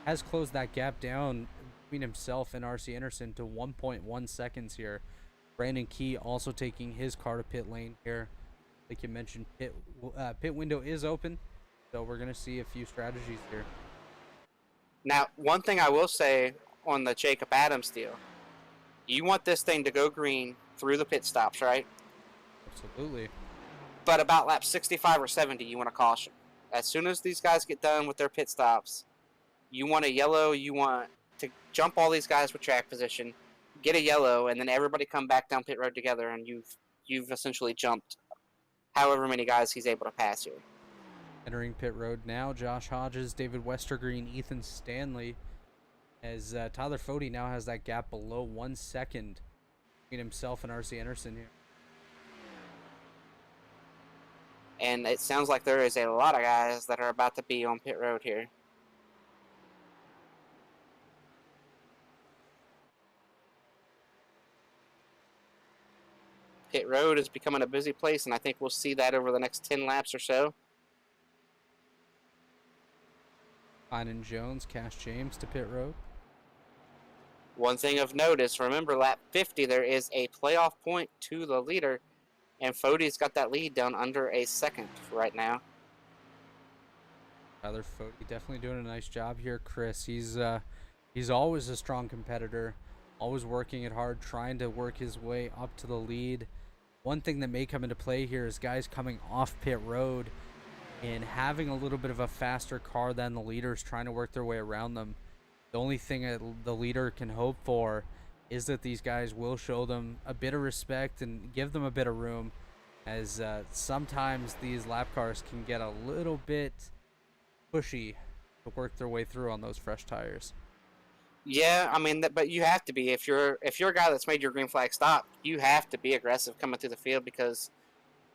has closed that gap down between himself and RC Anderson to 1.1 seconds here. Brandon Key also taking his car to pit lane here. Like you mentioned, pit window is open, so we're going to see a few strategies here. Now, one thing I will say on the Jacob Adams deal, you want this thing to go green through the pit stops, right? Absolutely. But about lap 65 or 70, you want a caution. As soon as these guys get done with their pit stops, you want a yellow. You want to jump all these guys with track position, get a yellow, and then everybody come back down pit road together, and you've essentially jumped however many guys he's able to pass here. Entering pit road now, Josh Hodges, David Westergreen, Ethan Stanley, as Tyler Fode now has that gap below 1 second between himself and RC Anderson here. And it sounds like there is a lot of guys that are about to be on pit road here. Pit road is becoming a busy place, and I think we'll see that over the next 10 laps or so. Kynan Jones, Cash James to pit road. One thing of note is, remember, lap 50, there is a playoff point to the leader, and Fode's got that lead down under a second right now. Tyler Fode definitely doing a nice job here, Chris. He's always a strong competitor, always working it hard, trying to work his way up to the lead. One thing that may come into play here is guys coming off pit road and having a little bit of a faster car than the leaders, trying to work their way around them. The only thing the leader can hope for is that these guys will show them a bit of respect and give them a bit of room, as sometimes these lap cars can get a little bit pushy to work their way through on those fresh tires. Yeah, I mean, but you have to be. If you're a guy that's made your green flag stop, you have to be aggressive coming through the field, because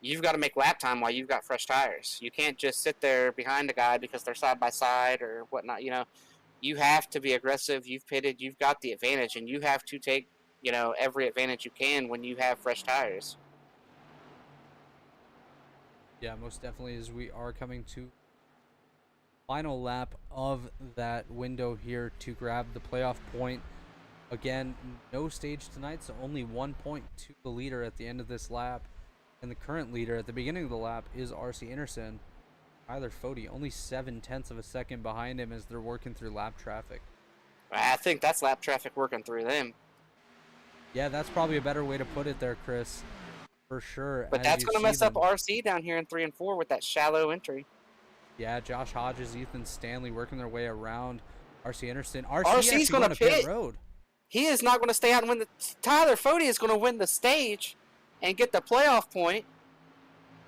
you've got to make lap time while you've got fresh tires. You can't just sit there behind a guy because they're side by side or whatnot. You have to be aggressive. You've pitted. You've got the advantage, and you have to take, every advantage you can when you have fresh tires. Yeah, most definitely, as we are coming to final lap of that window here to grab the playoff point. Again, no stage tonight, so only 1 point to the leader at the end of this lap. And the current leader at the beginning of the lap is RC Anderson. Tyler Fode only 0.7 of a second behind him as they're working through lap traffic. I think that's lap traffic working through them. Yeah, that's probably a better way to put it there, Chris. For sure. But that's going to mess up RC down here in 3 and 4 with that shallow entry. Yeah, Josh Hodges, Ethan Stanley working their way around RC Anderson. RC's going to pit road. He is not going to stay out and win Tyler Fode is going to win the stage and get the playoff point.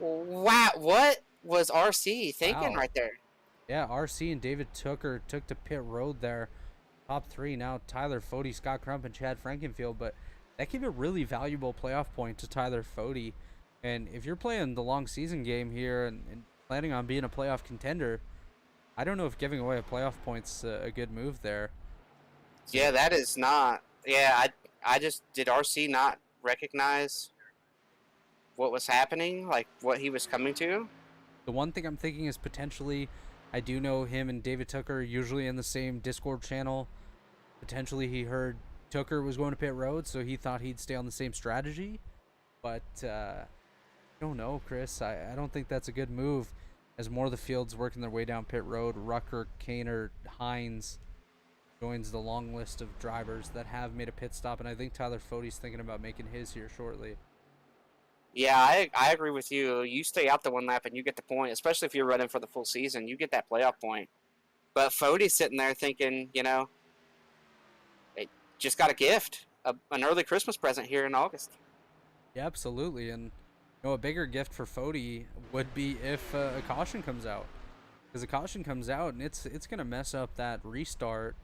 Wow, what was RC thinking right there? Yeah, RC and David Tooker took to pit road there. Top 3 now, Tyler Fode, Scott Crump, and Chad Frankenfield. But that gave a really valuable playoff point to Tyler Fode. And if you're playing the long season game here and planning on being a playoff contender, I don't know if giving away a playoff point's a good move there. Yeah, that is not. Yeah, I just, did RC not recognize what was happening, like what he was coming to? The one thing I'm thinking is potentially, I do know him and David Tooker are usually in the same Discord channel. Potentially he heard Tooker was going to pit road, so he thought he'd stay on the same strategy. But I don't know, Chris. I don't think that's a good move, as more of the field's working their way down pit road. Rucker, Kaner, Hines joins the long list of drivers that have made a pit stop, and I think Tyler Fode's thinking about making his here shortly. Yeah, I agree with you. You stay out the one lap and you get the point, especially if you're running for the full season. You get that playoff point. But Fode's sitting there thinking, they just got a gift, an early Christmas present here in August. Yeah, absolutely. And a bigger gift for Fode would be if a caution comes out. Because a caution comes out and it's going to mess up that restart,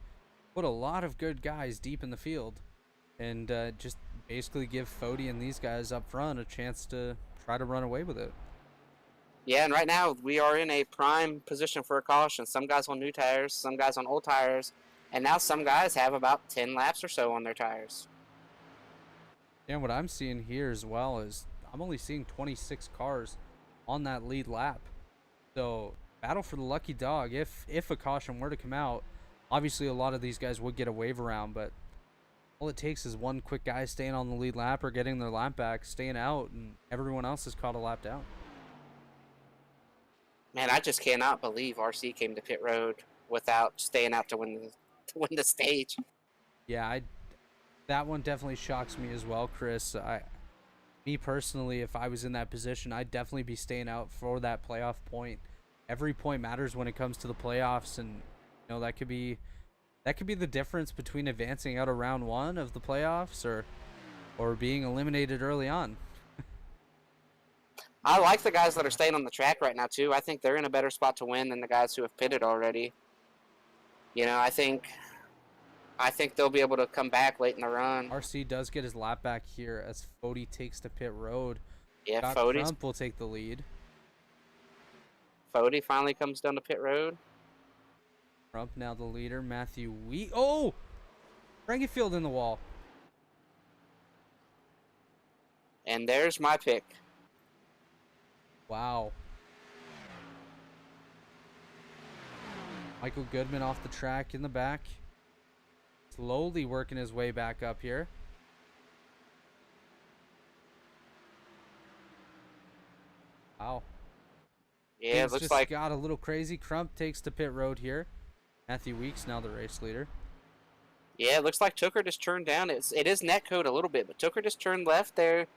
put a lot of good guys deep in the field, and just basically give Fode and these guys up front a chance to try to run away with it. Yeah, and right now we are in a prime position for a caution. Some guys on new tires, some guys on old tires, and now some guys have about 10 laps or so on their tires. And what I'm seeing here as well is I'm only seeing 26 cars on that lead lap. So battle for the lucky dog. If a caution were to come out, obviously a lot of these guys would get a wave around, but all it takes is one quick guy staying on the lead lap or getting their lap back, staying out, and everyone else is caught a lap down. Man, I just cannot believe RC came to pit road without staying out to win the stage. Yeah, that one definitely shocks me as well, Chris. Me personally, if I was in that position, I'd definitely be staying out for that playoff point. Every point matters when it comes to the playoffs, and that could be the difference between advancing out of round one of the playoffs or being eliminated early on. I like the guys that are staying on the track right now too. I think they're in a better spot to win than the guys who have pitted already. I think they'll be able to come back late in the run. RC does get his lap back here as Fody takes to pit road. Yeah, Trump will take the lead. Fody finally comes down to pit road. Trump now the leader. Matthew Oh! Frankenfield in the wall. And there's my pick. Wow. Michael Goodman off the track in the back. Slowly working his way back up here. Wow. Yeah, it looks like got a little crazy. Crump takes to pit road here. Matthew Weeks now the race leader. Yeah, it looks like Tooker just turned down. It is net code a little bit, but Tooker just turned left there,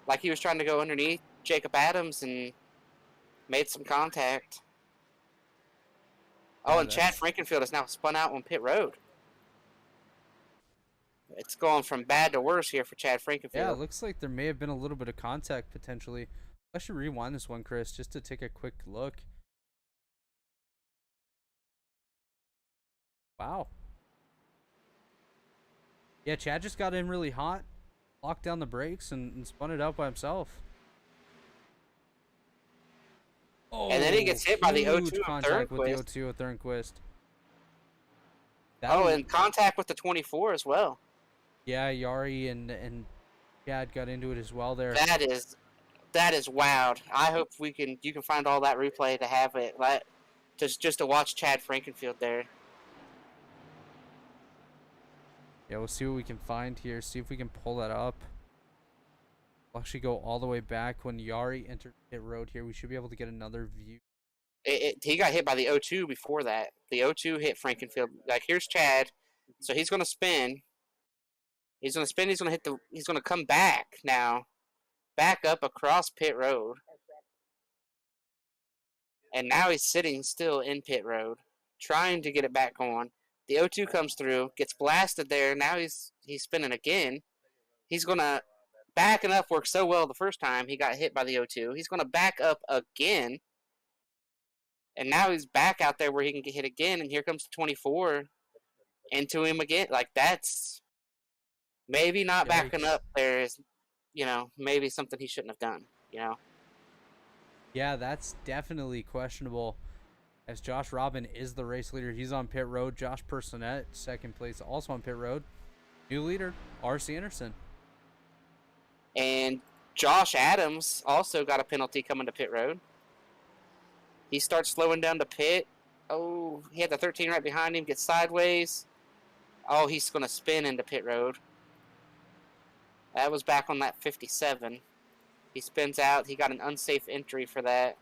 like he was trying to go underneath Jacob Adams and made some contact. Oh, and Chad Frankenfield is now spun out on pit road. It's going from bad to worse here for Chad Frankenfield. Yeah, it looks like there may have been a little bit of contact potentially. I should rewind this one, Chris, just to take a quick look. Wow. Yeah, Chad just got in really hot, locked down the brakes, and spun it out by himself. Oh, and then he gets hit by the O2 contact with the O2 of Thornquist. And contact with the 24 as well. Yeah, Yari and Chad got into it as well there. That is wild. I hope you can find all that replay to have it, just to watch Chad Frankenfield there. Yeah, we'll see what we can find here. See if we can pull that up. We'll actually go all the way back when Yari entered pit road here. We should be able to get another view. He got hit by the O2 before that. The O2 hit Frankenfield. Like, here's Chad. So he's going to spin. He's going to spin. He's going to come back now. Back up across pit road. And now he's sitting still in pit road, trying to get it back on. The O2 comes through, gets blasted there. Now he's spinning again. He's going to backing up worked so well the first time he got hit by the O2. He's going to back up again. And now he's back out there where he can get hit again. And here comes the 24 into him again. Like, that's maybe not backing up there is, maybe something he shouldn't have done, Yeah, that's definitely questionable. As Josh Robin is the race leader, he's on pit road. Josh Personette, second place, also on pit road. New leader, R.C. Anderson. And Josh Adams also got a penalty coming to pit road. He starts slowing down to pit. Oh, he had the 13 right behind him, gets sideways. Oh, he's going to spin into pit road. That was back on that 57. He spins out. He got an unsafe entry for that.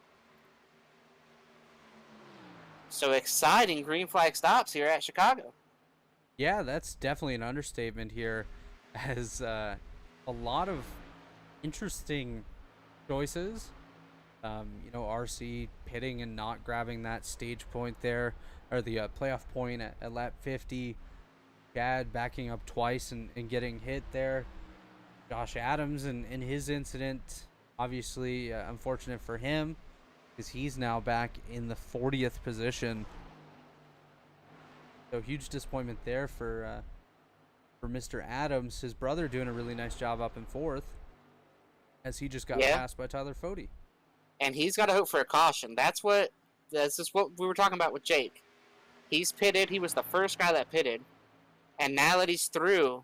So exciting green flag stops here at Chicago. Yeah, that's definitely an understatement here, as a lot of interesting choices. RC pitting and not grabbing that stage point there, or the playoff point at lap 50. Chad backing up twice and getting hit there. Josh Adams and his incident, obviously unfortunate for him, because he's now back in the 40th position. So huge disappointment there for Mr. Adams. His brother doing a really nice job up in fourth, as he just got passed by Tyler Fody. And he's got to hope for a caution. This is what we were talking about with Jake. He's pitted. He was the first guy that pitted. And now that he's through,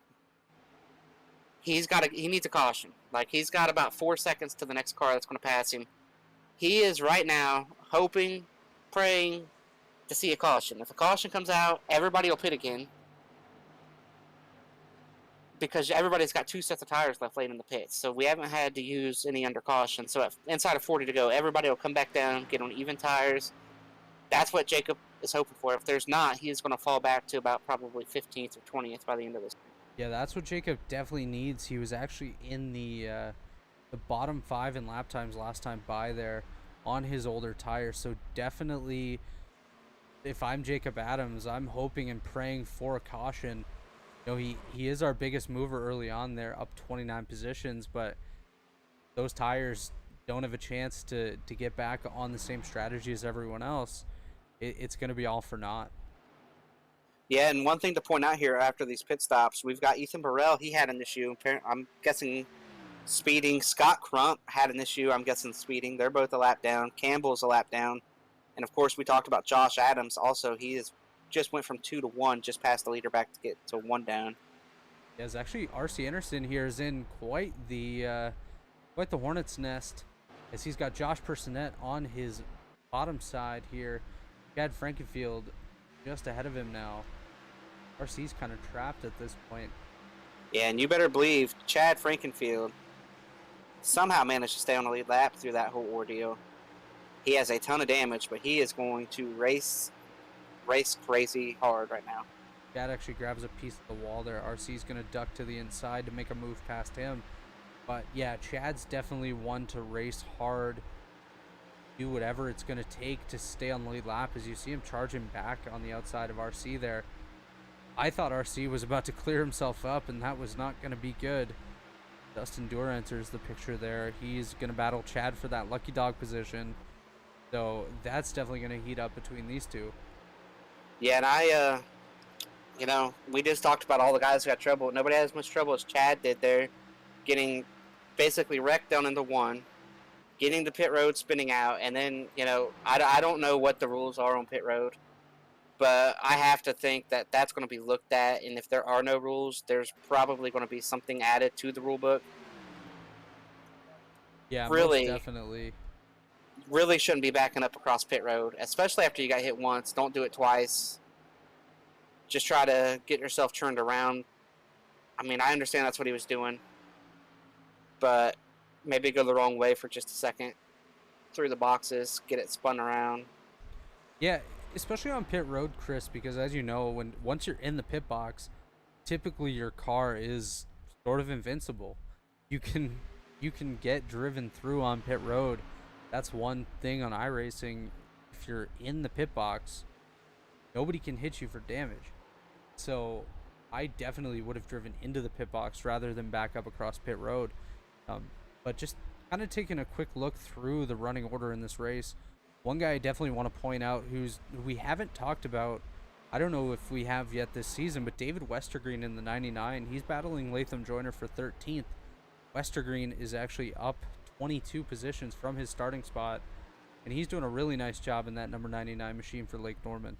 he needs a caution. Like, he's got about 4 seconds to the next car that's going to pass him. He is right now hoping, praying to see a caution. If a caution comes out, everybody will pit again because everybody's got 2 sets of tires left late in the pits. So we haven't had to use any under caution. So inside of 40 to go, everybody will come back down, get on even tires. That's what Jacob is hoping for. If there's not, he is going to fall back to about probably 15th or 20th by the end of this. Yeah, that's what Jacob definitely needs. He was actually in the bottom 5 in lap times last time by there on his older tires. So definitely, if I'm Jacob Adams, I'm hoping and praying for a caution. You know, he is our biggest mover early on there, up 29 positions, but those tires don't have a chance to get back on the same strategy as everyone else. It's going to be all for naught. Yeah, and one thing to point out here after these pit stops, we've got Ethan Burrell. He had an issue. I'm guessing speeding. Scott Crump had an issue. I'm guessing speeding. They're both a lap down. Campbell's a lap down. And, of course, we talked about Josh Adams. Also, he just went from 2 to 1, just past the leader back to get to 1 down. Yes, actually, R.C. Anderson here is in quite the hornet's nest, as he's got Josh Personette on his bottom side here. Chad Frankenfield just ahead of him now. RC's kind of trapped at this point. Yeah, and you better believe Chad Frankenfield somehow managed to stay on the lead lap through that whole ordeal. He has a ton of damage, but he is going to race crazy hard right now. Chad actually grabs a piece of the wall there. RC's going to duck to the inside to make a move past him. But yeah, Chad's definitely one to race hard, do whatever it's going to take to stay on the lead lap. As you see him charging back on the outside of RC there. I thought RC was about to clear himself up, and that was not going to be good. Dustin Dura enters the picture there. He's going to battle Chad for that lucky dog position. So that's definitely going to heat up between these two. Yeah, and we just talked about all the guys who got trouble. Nobody had as much trouble as Chad did there, getting basically wrecked down into 1, getting the pit road, spinning out, and then, I don't know what the rules are on pit road, but I have to think that that's going to be looked at, and if there are no rules, there's probably going to be something added to the rule book. Yeah, really, most definitely. Really shouldn't be backing up across pit road, especially after you got hit once. Don't do it twice. Just try to get yourself turned around. I mean, I understand that's what he was doing, but maybe go the wrong way for just a second. Through the boxes, get it spun around. Yeah, especially on pit road, Chris, because as you know, once you're in the pit box, typically your car is sort of invincible. You can get driven through on pit road. That's one thing on iRacing. If you're in the pit box, nobody can hit you for damage. So I definitely would have driven into the pit box rather than back up across pit road. But just kind of taking a quick look through the running order in this race, one guy I definitely want to point out who we haven't talked about, I don't know if we have yet this season, but David Westergreen in the 99, he's battling Latham Joyner for 13th. Westergreen is actually up 22 positions from his starting spot, and he's doing a really nice job in that number 99 machine for Lake Norman.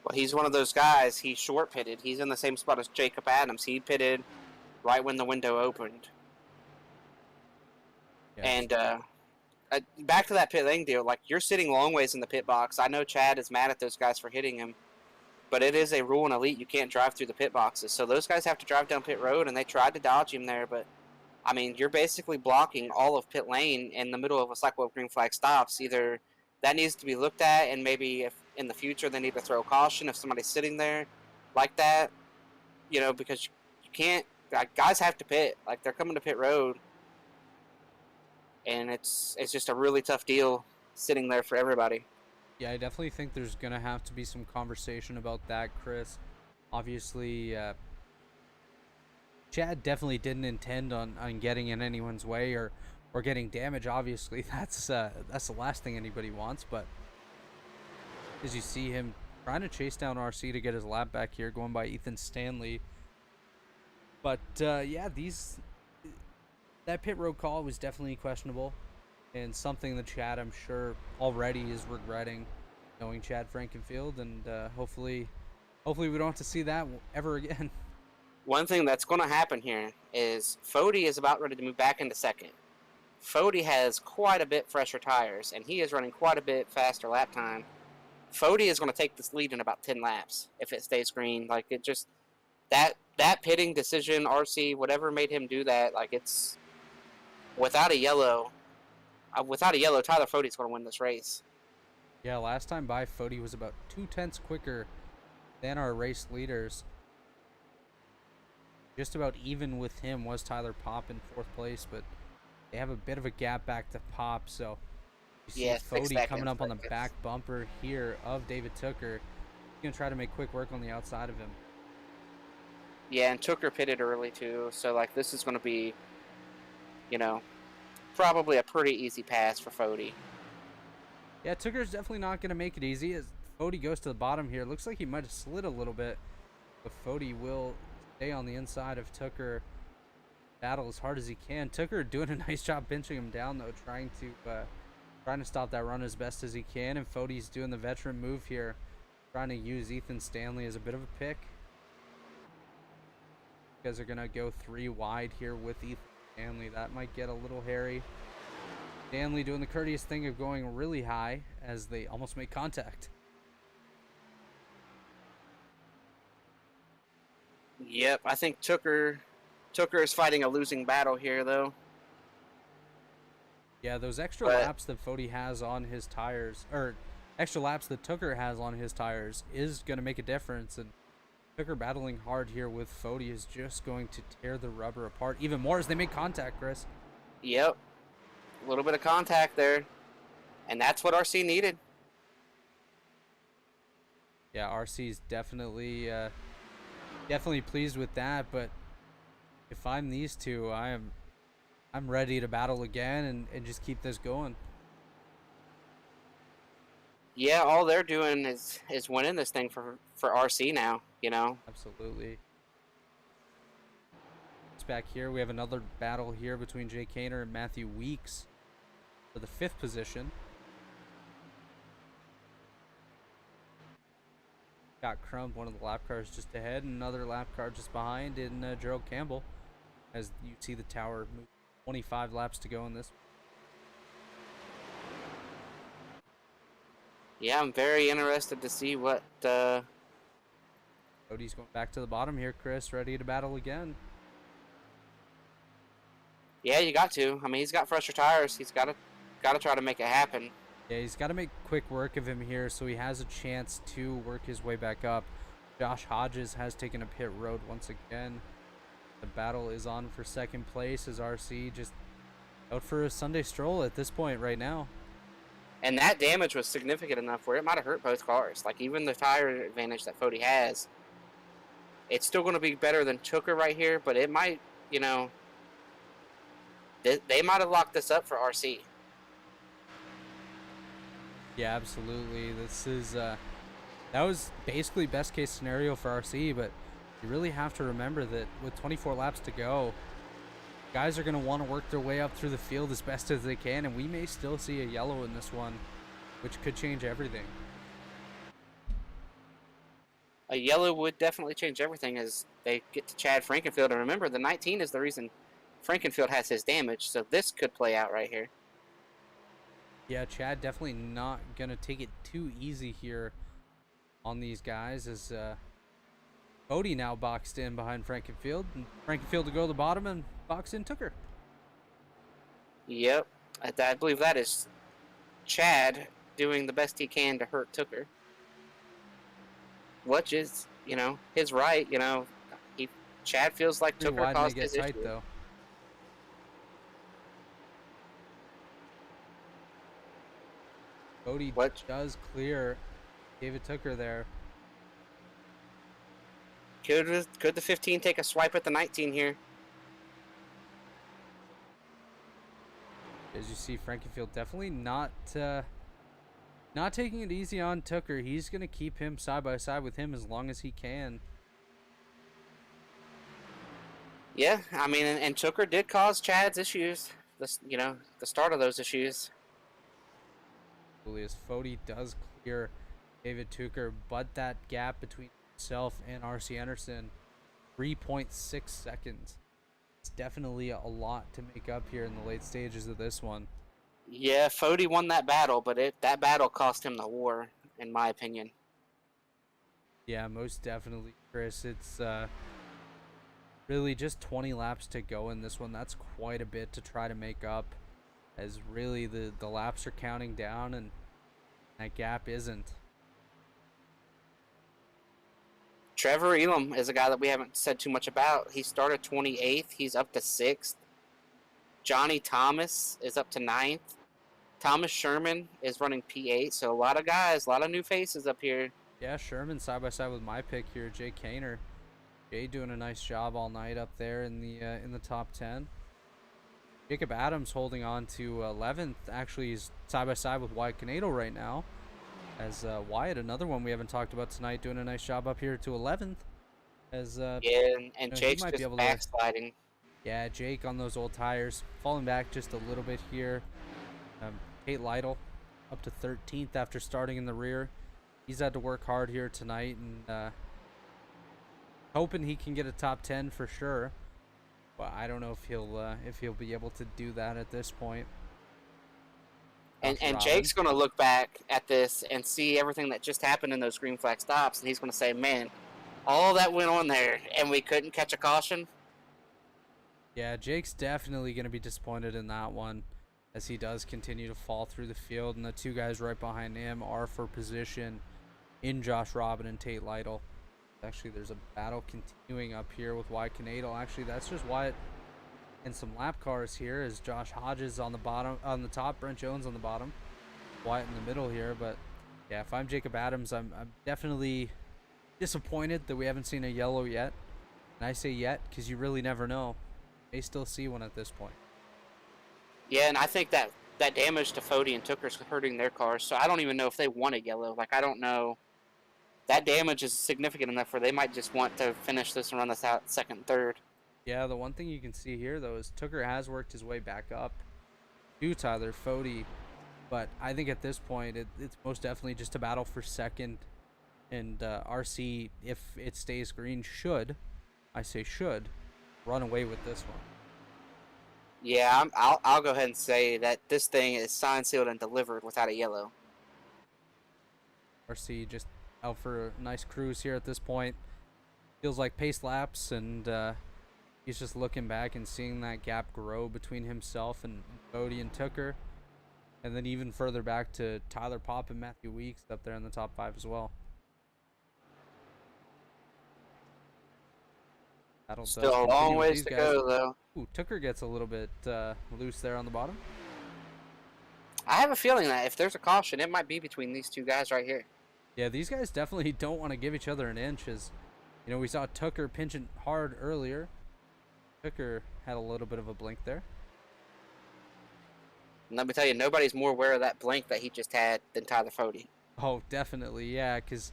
Well, he's one of those guys. He's short pitted. He's in the same spot as Jacob Adams. He pitted right when the window opened. Yes. And back to that pit lane deal, like, you're sitting long ways in the pit box. I know Chad is mad at those guys for hitting him, but it is a rule in Elite. You can't drive through the pit boxes. So those guys have to drive down pit road, and they tried to dodge him there, but I mean, you're basically blocking all of pit lane in the middle of a cycle of green flag stops. Either that needs to be looked at, and maybe if in the future they need to throw a caution if somebody's sitting there like that, because you can't. Like, guys have to pit. Like, they're coming to pit road, and it's just a really tough deal sitting there for everybody. Yeah, I definitely think there's gonna have to be some conversation about that, Chris. Obviously, Chad definitely didn't intend on getting in anyone's way or getting damage. Obviously, that's the last thing anybody wants. But as you see him trying to chase down RC to get his lap back here, going by Ethan Stanley. But yeah, that pit road call was definitely questionable, and something that Chad, I'm sure, already is regretting, knowing Chad Frankenfield, and hopefully we don't have to see that ever again. One thing that's going to happen here is Fody is about ready to move back into second. Fody has quite a bit fresher tires, and he is running quite a bit faster lap time. Fody is going to take this lead in about 10 laps if it stays green. Like, it just, that pitting decision, RC, whatever made him do that, like, it's, without a yellow, Tyler Fody's going to win this race. Yeah, last time by, Fody was about 2/10 quicker than our race leaders. Just about even with him was Tyler Pop in 4th place, but they have a bit of a gap back to Pop, so you see Fody coming up on the back bumper here of David Tooker. He's going to try to make quick work on the outside of him. Yeah, and Tooker pitted early too, so like this is going to be, you know, probably a pretty easy pass for Fody. Yeah, Tooker's definitely not going to make it easy as Fody goes to the bottom here. Looks like he might have slid a little bit, but Fody will stay on the inside of Tooker. Battle as hard as he can. Tooker doing a nice job pinching him down though, trying to stop that run as best as he can, and Fody's doing the veteran move here, trying to use Ethan Stanley as a bit of a pick. You guys are gonna go 3 wide here with Ethan Stanley. That might get a little hairy. Stanley doing the courteous thing of going really high as they almost make contact. Yep, I think Tooker is fighting a losing battle here, though. Yeah, those extra laps that Fody has on his tires, or extra laps that Tooker has on his tires, is going to make a difference. And Tooker battling hard here with Fody is just going to tear the rubber apart even more as they make contact, Chris. Yep, a little bit of contact there, and that's what RC needed. Yeah, RC's definitely pleased with that, but if I'm these two, I'm ready to battle again and just keep this going. Yeah, all they're doing is winning this thing for RC now, you know. Absolutely. It's back here. We have another battle here between Jay Kaner and Matthew Weeks for the 5th position. Got Crump, one of the lap cars just ahead, and another lap car just behind in Gerald Campbell. As you see the tower move, 25 laps to go in this. Yeah, I'm very interested to see what Cody's going back to the bottom here, Chris, ready to battle again. Yeah, you got to. I mean, he's got fresher tires. He's got to try to make it happen. Yeah, he's got to make quick work of him here so he has a chance to work his way back up. Josh Hodges has taken a pit road once again. The battle is on for 2nd place as RC just out for a Sunday stroll at this point right now. And that damage was significant enough where it might have hurt both cars. Like, even the tire advantage that Fody has, it's still going to be better than Tooker right here, but it might, you know, they might have locked this up for RC. Yeah, absolutely. This is that was basically best case scenario for RC, but you really have to remember that with 24 laps to go, guys are going to want to work their way up through the field as best as they can, and we may still see a yellow in this one, which could change everything. A yellow would definitely change everything as they get to Chad Frankenfield. And remember, the 19 is the reason Frankenfield has his damage, so this could play out right here. Yeah, Chad definitely not going to take it too easy here on these guys as Cody now boxed in behind Frankenfield. And Frankenfield to go to the bottom and box in Tooker. Yep. I believe that is Chad doing the best he can to hurt Tooker. Which is, you know, his right. You know, Chad feels like Tooker caused his issue. Though. Cody does clear David Tooker there. Could the 15 take a swipe at the 19 here? As you see, Frankenfield definitely not taking it easy on Tooker. He's going to keep him side by side with him as long as he can. Yeah, I mean, and Tooker did cause Chad's issues. You know, the start of those issues. As Fody does clear David Tooker, but that gap between himself and RC Anderson, 3.6 seconds. It's definitely a lot to make up here in the late stages of this one. Yeah, Fody won that battle, but that battle cost him the war, in my opinion. Yeah, most definitely, Chris. It's really just 20 laps to go in this one. That's quite a bit to try to make up, as really the laps are counting down and that gap isn't. Trevor Elam is a guy that we haven't said too much about. He started 28th. He's up to 6th. Johnny Thomas is up to 9th. Thomas Sherman is running P8. So a lot of guys, a lot of new faces up here. Yeah, Sherman side by side with my pick here, Jay Kaner. Jay doing a nice job all night up there in the top 10. Jacob Adams holding on to 11th. Actually, he's side by side with Wyatt Canado right now. As Wyatt, another one we haven't talked about tonight, doing a nice job up here to 11th. As Yeah, and he Jake's might be just able to. backsliding. Yeah, Jake on those old tires, falling back just a little bit here. Tate Lytle up to 13th after starting in the rear. He's had to work hard here tonight, and hoping he can get a top 10 for sure. But I don't know if he'll be able to do that at this point. And Jake's going to look back at this and see everything that just happened in those green flag stops, and he's going to say, man, all that went on there, and we couldn't catch a caution. Yeah, Jake's definitely going to be disappointed in that one, as he does continue to fall through the field, and the two guys right behind him are for position in Josh Robin and Tate Lytle. Actually, there's a battle continuing up here with Wyatt Canado. Actually, that's just Wyatt and some lap cars here, as Josh Hodges on the bottom, on the top, Brent Jones on the bottom, Wyatt in the middle here. But yeah, if I'm Jacob Adams, I'm definitely disappointed that we haven't seen a yellow yet. And I say yet because you really never know. May still see one at this point. Yeah, and I think that damage to Fody and Tooker's hurting their cars, so I don't even know if they want a yellow. Like, I don't know. That damage is significant enough where they might just want to finish this and run this out second, third. Yeah, the one thing you can see here, though, is Tooker has worked his way back up to Tyler Fody. But I think at this point, it's most definitely just a battle for second. And RC, if it stays green, I say should, run away with this one. Yeah, I'll go ahead and say that this thing is signed, sealed, and delivered without a yellow. RC just out for a nice cruise here at this point. Feels like pace laps, and he's just looking back and seeing that gap grow between himself and Goody and Tooker. And then even further back to Tyler Popp and Matthew Weeks up there in the top 5 as well. Still a long ways to go, though. Ooh, Tooker gets a little bit loose there on the bottom. I have a feeling that if there's a caution, it might be between these two guys right here. Yeah, these guys definitely don't want to give each other an inch. As you know, we saw Tooker pinching hard earlier. Tooker had a little bit of a blink there. And let me tell you, nobody's more aware of that blink that he just had than Tyler Fody. Oh, definitely, yeah, because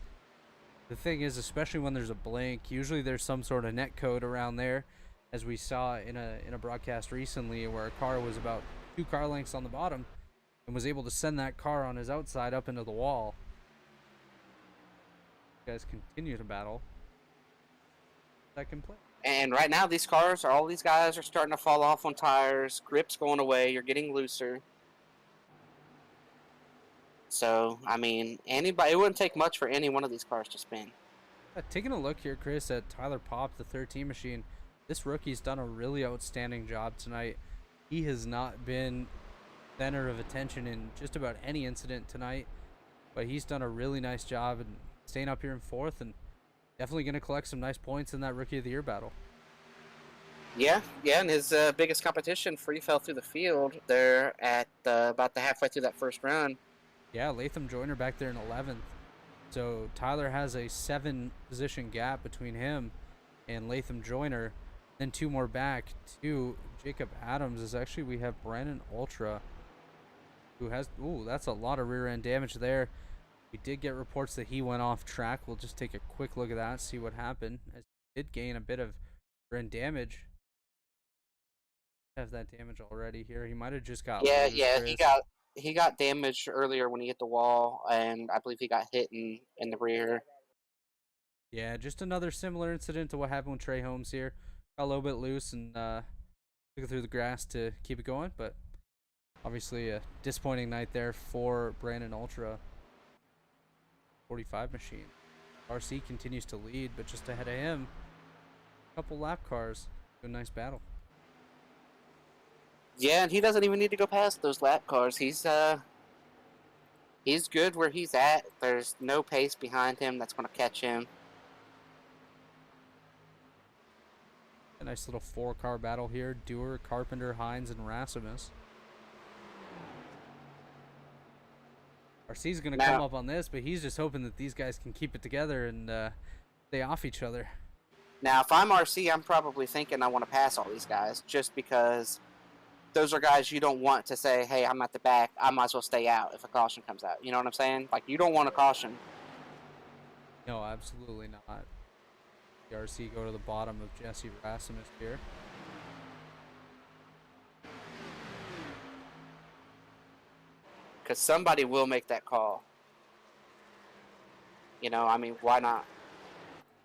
the thing is, especially when there's a blink, usually there's some sort of net code around there, as we saw in a broadcast recently where a car was about 2 car lengths on the bottom and was able to send that car on his outside up into the wall. You guys continue to battle. Second place. And right now, these cars, all these guys are starting to fall off on tires. Grip's going away. You're getting looser. So, I mean, it wouldn't take much for any one of these cars to spin. Taking a look here, Chris, at Tyler Popp, the 13 machine. This rookie's done a really outstanding job tonight. He has not been center of attention in just about any incident tonight, but he's done a really nice job and staying up here in 4th, and definitely going to collect some nice points in that Rookie of the Year battle. Yeah, and his biggest competition free fell through the field there at about the halfway through that first run. Yeah, Latham Joyner back there in 11th. So Tyler has a 7 position gap between him and Latham Joyner. Then 2 more back to Jacob Adams. Is actually, we have Brandon Ultra, who has, ooh, that's a lot of rear end damage there. We did get reports that he went off track. We'll just take a quick look at that, see what happened. As he did gain a bit of rear end damage. Have that damage already here. He might have just got Yeah, Chris. he got damaged earlier when he hit the wall, and I believe he got hit in the rear. Yeah, just another similar incident to what happened with Trey Holmes here. Got a little bit loose and took it through the grass to keep it going, but obviously a disappointing night there for Brandon Ultra 45 machine. RC continues to lead, but just ahead of him, a couple lap cars. A nice battle. Yeah, and he doesn't even need to go past those lap cars. He's good where he's at. There's no pace behind him that's going to catch him. A nice little 4-car battle here. Dewar, Carpenter, Hines, and Rasmus. RC's going to come up on this, but he's just hoping that these guys can keep it together and stay off each other. Now, if I'm RC, I'm probably thinking I want to pass all these guys just because those are guys you don't want to say, hey, I'm at the back. I might as well stay out if a caution comes out. You know what I'm saying? Like, you don't want a caution. No, absolutely not. The RC go to the bottom of Jesse Rasmus here. Because somebody will make that call. You know, I mean, why not?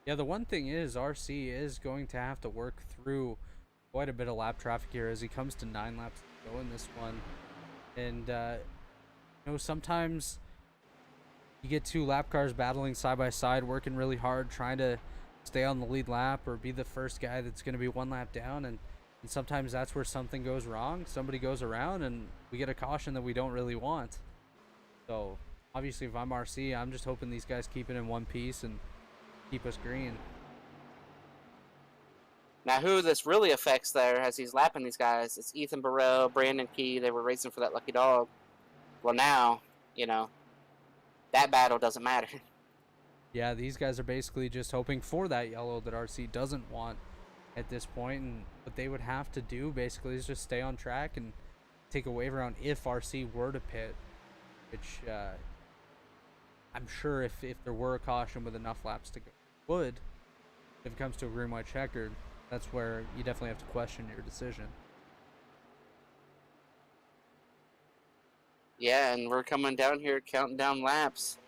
Yeah, the one thing is RC is going to have to work through quite a bit of lap traffic here as he comes to 9 laps to go in this one. And, you know, sometimes you get 2 lap cars battling side by side, working really hard, trying to stay on the lead lap or be the first guy that's going to be 1 lap down. And sometimes that's where something goes wrong. Somebody goes around and we get a caution that we don't really want. So, obviously, if I'm RC, I'm just hoping these guys keep it in one piece and keep us green. Now, who this really affects there as he's lapping these guys, it's Ethan Burrell, Brandon Key. They were racing for that lucky dog. Well, now, you know, that battle doesn't matter. Yeah, these guys are basically just hoping for that yellow that RC doesn't want at this point, and what they would have to do basically is just stay on track and take a wave around if RC were to pit, which I'm sure if there were a caution with enough laps to go would. If it comes to a green white checkered, that's where you definitely have to question your decision. Yeah, and we're coming down here counting down laps.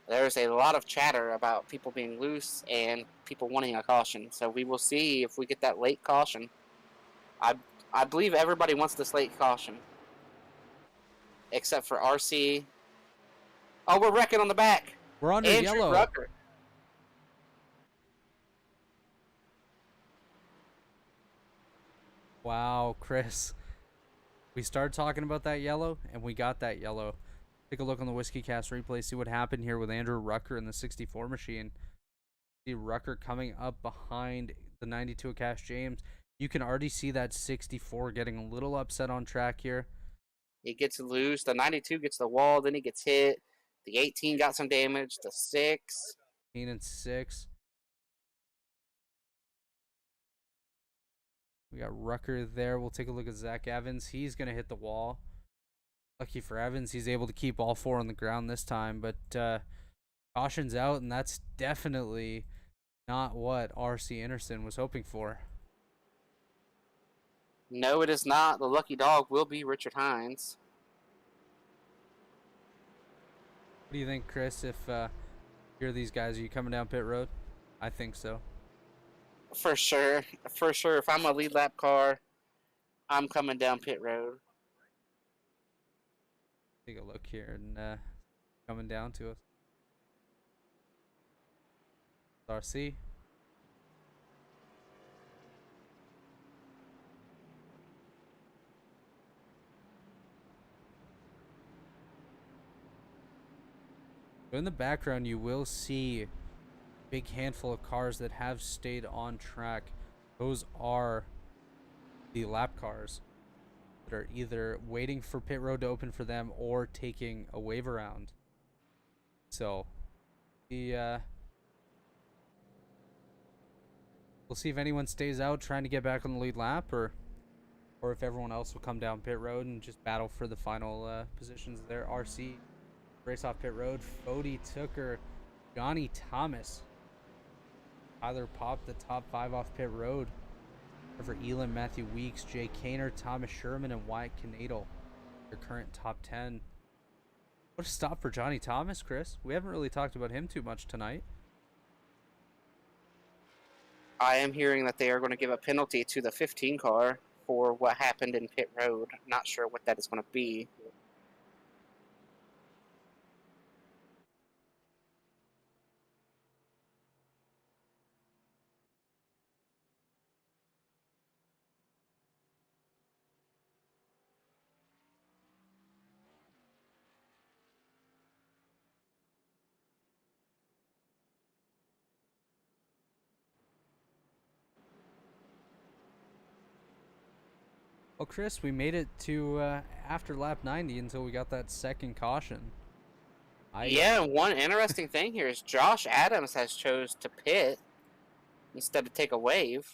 There's a lot of chatter about people being loose and people wanting a caution. So we will see if we get that late caution. I believe everybody wants this late caution. Except for RC. Oh, we're wrecking on the back. We're under Andrew yellow. Rucker. Wow, Chris. We started talking about that yellow, and we got that yellow. Take a look on the Whiskey Cast replay, see what happened here with Andrew Rucker in the 64 machine. See Rucker coming up behind the 92 of Cash James. You can already see that 64 getting a little upset on track here. He gets loose. The 92 gets the wall, then he gets hit. The 18 got some damage. The 6. 18 and 6. We got Rucker there. We'll take a look at Zach Evans. He's going to hit the wall. Lucky for Evans, he's able to keep all 4 on the ground this time, but caution's out, and that's definitely not what RC Anderson was hoping for. No, it is not. The lucky dog will be Richard Hines. What do you think, Chris, if you're these guys? Are you coming down pit road? I think so. For sure. For sure. If I'm a lead lap car, I'm coming down pit road. Take a look here and coming down to us. RC. So in the background, you will see a big handful of cars that have stayed on track. Those are the lap cars that are either waiting for pit road to open for them or taking a wave around. So we'll see if anyone stays out trying to get back on the lead lap, or if everyone else will come down pit road and just battle for the final positions there. RC race off pit road. Fody Tooker, Johnny Thomas, Tyler popped the top 5 off pit road. For Elam, Matthew Weeks, Jay Kaner, Thomas Sherman, and Wyatt Canadle, your current top 10. What a stop for Johnny Thomas, Chris. We haven't really talked about him too much tonight. I am hearing that they are going to give a penalty to the 15 car for what happened in pit road. Not sure what that is going to be. Well, Chris, we made it to after lap 90 until we got that second caution. Yeah, one interesting thing here is Josh Adams has chose to pit instead of take a wave.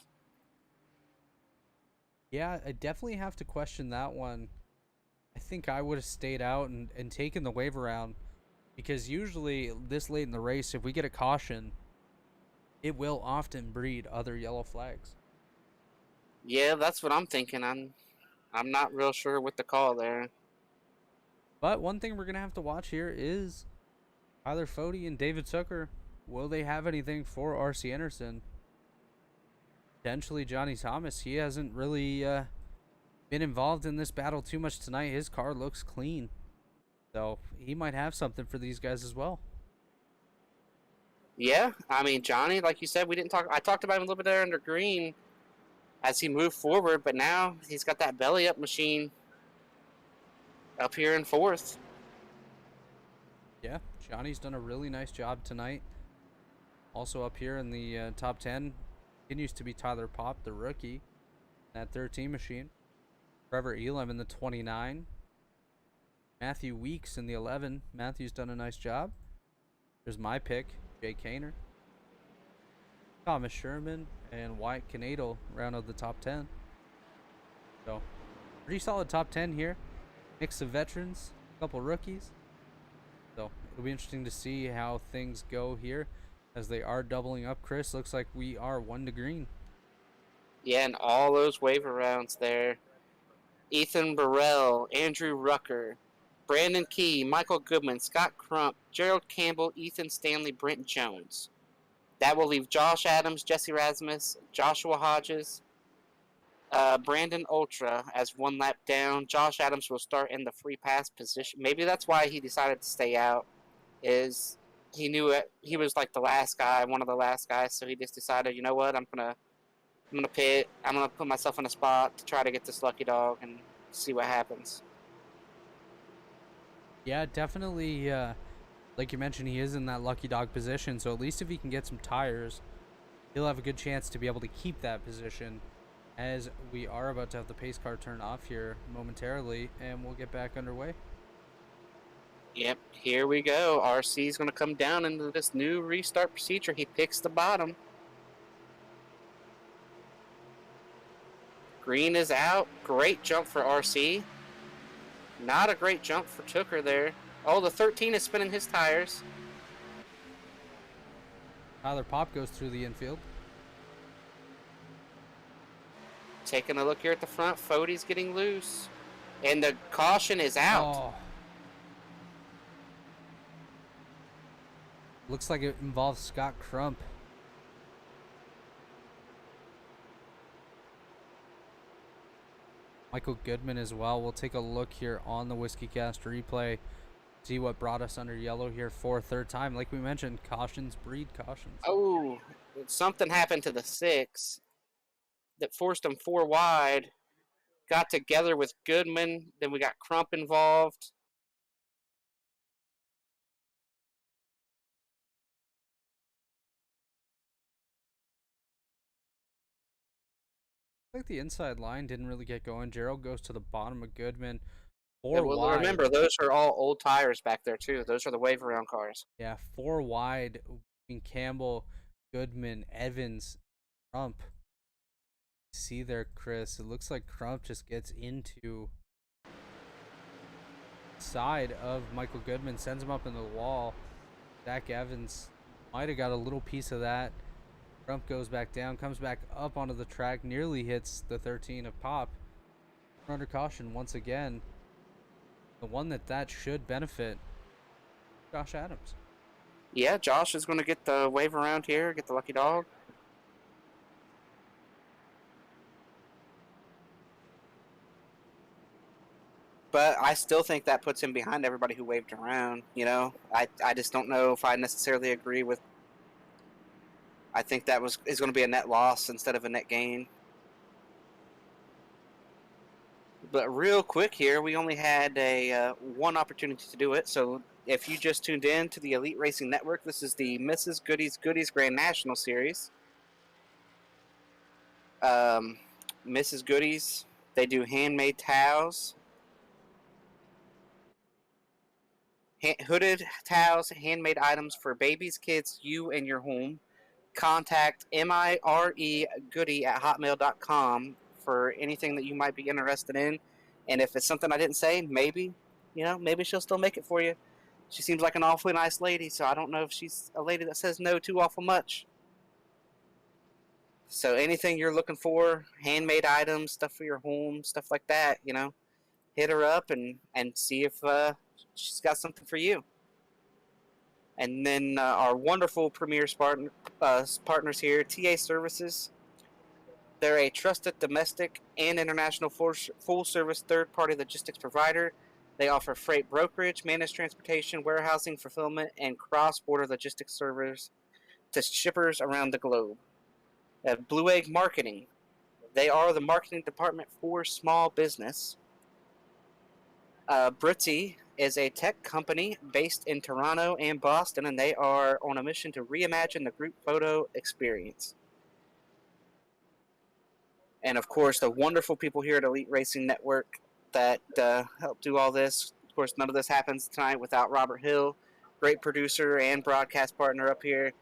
Yeah, I definitely have to question that one. I think I would have stayed out and taken the wave around, because usually this late in the race, if we get a caution, it will often breed other yellow flags. Yeah, that's what I'm thinking. I'm not real sure with the call there. But one thing we're going to have to watch here is Tyler Fode and David Zucker. Will they have anything for RC Anderson? Potentially Johnny Thomas. He hasn't really been involved in this battle too much tonight. His car looks clean, so he might have something for these guys as well. Yeah, I mean Johnny, like you said, we didn't talk. I talked about him a little bit there under green as he moved forward, but now he's got that belly up machine up here in fourth. Yeah, Johnny's done a really nice job tonight. Also up here in the top 10 continues to be Tyler Pop, the rookie, that 13 machine. Trevor Elam in the 29. Matthew Weeks in the 11. Matthew's done a nice job. There's my pick, Jay Kaner. Thomas Sherman and Wyatt Canadle round of the top 10. So, pretty solid top 10 here. Mix of veterans, a couple rookies. So, it'll be interesting to see how things go here as they are doubling up. Chris, looks like we are 1 to green. Yeah, and all those waiver rounds there. Ethan Burrell, Andrew Rucker, Brandon Key, Michael Goodman, Scott Crump, Gerald Campbell, Ethan Stanley, Brent Jones. That will leave Josh Adams, Jesse Rasmus, Joshua Hodges, Brandon Ultra as one lap down. Josh Adams will start in the free pass position. Maybe that's why he decided to stay out. Is he knew it? He was like the last guy, one of the last guys, so he just decided, you know what, I'm gonna pit. I'm gonna put myself in a spot to try to get this lucky dog and see what happens. Yeah, definitely. Like you mentioned, he is in that lucky dog position, so at least if he can get some tires, he'll have a good chance to be able to keep that position, as we are about to have the pace car turn off here momentarily, and we'll get back underway. Yep, here we go. RC is going to come down into this new restart procedure. He picks the bottom. Green is out. Great jump for RC. Not a great jump for Tooker there. Oh, the 13 is spinning his tires. Tyler Pop goes through the infield. Taking a look here at the front. Fode's getting loose. And the caution is out. Oh. Looks like it involves Scott Crump. Michael Goodman as well. We'll take a look here on the Whiskey Cast replay. See what brought us under yellow here for a third time. Like we mentioned, cautions breed cautions. Oh, something happened to the 6 that forced him 4 wide. Got together with Goodman. Then we got Crump involved. Like the inside line didn't really get going. Gerald goes to the bottom of Goodman. Yeah, well, remember, those are all old tires back there, too. Those are the wave around cars. Yeah, 4 wide between Campbell, Goodman, Evans, Crump. See there, Chris. It looks like Crump just gets into side of Michael Goodman, sends him up into the wall. Zach Evans might have got a little piece of that. Crump goes back down, comes back up onto the track, nearly hits the 13 of Pop. Under caution once again. The one that should benefit, Josh Adams. Yeah, Josh is going to get the wave around here, get the lucky dog. but I still think that puts him behind everybody who waved around. You know, I just don't know if I necessarily agree with. I think that is going to be a net loss instead of a net gain. But real quick here, we only had a one opportunity to do it. So if you just tuned in to the Elite Racing Network, this is the Mrs. Goodies Grand National Series. Mrs. Goodies, they do handmade towels, hooded towels, handmade items for babies, kids, you, and your home. Contact miregoody@hotmail.com for anything that you might be interested in. And if it's something I didn't say, maybe, maybe she'll still make it for you. She seems like an awfully nice lady, so I don't know if she's a lady that says no too awful much. So anything you're looking for, handmade items, stuff for your home, stuff like that, hit her up and see if she's got something for you. And then our wonderful premier partners here, TA Services. They're a trusted domestic and international full-service third-party logistics provider. They offer freight brokerage, managed transportation, warehousing, fulfillment, and cross-border logistics service to shippers around the globe. Blue Egg Marketing. They are the marketing department for small business. Britzy is a tech company based in Toronto and Boston, and they are on a mission to reimagine the group photo experience. And of course, the wonderful people here at Elite Racing Network that help do all this. Of course, none of this happens tonight without Robert Hill, great producer and broadcast partner up here,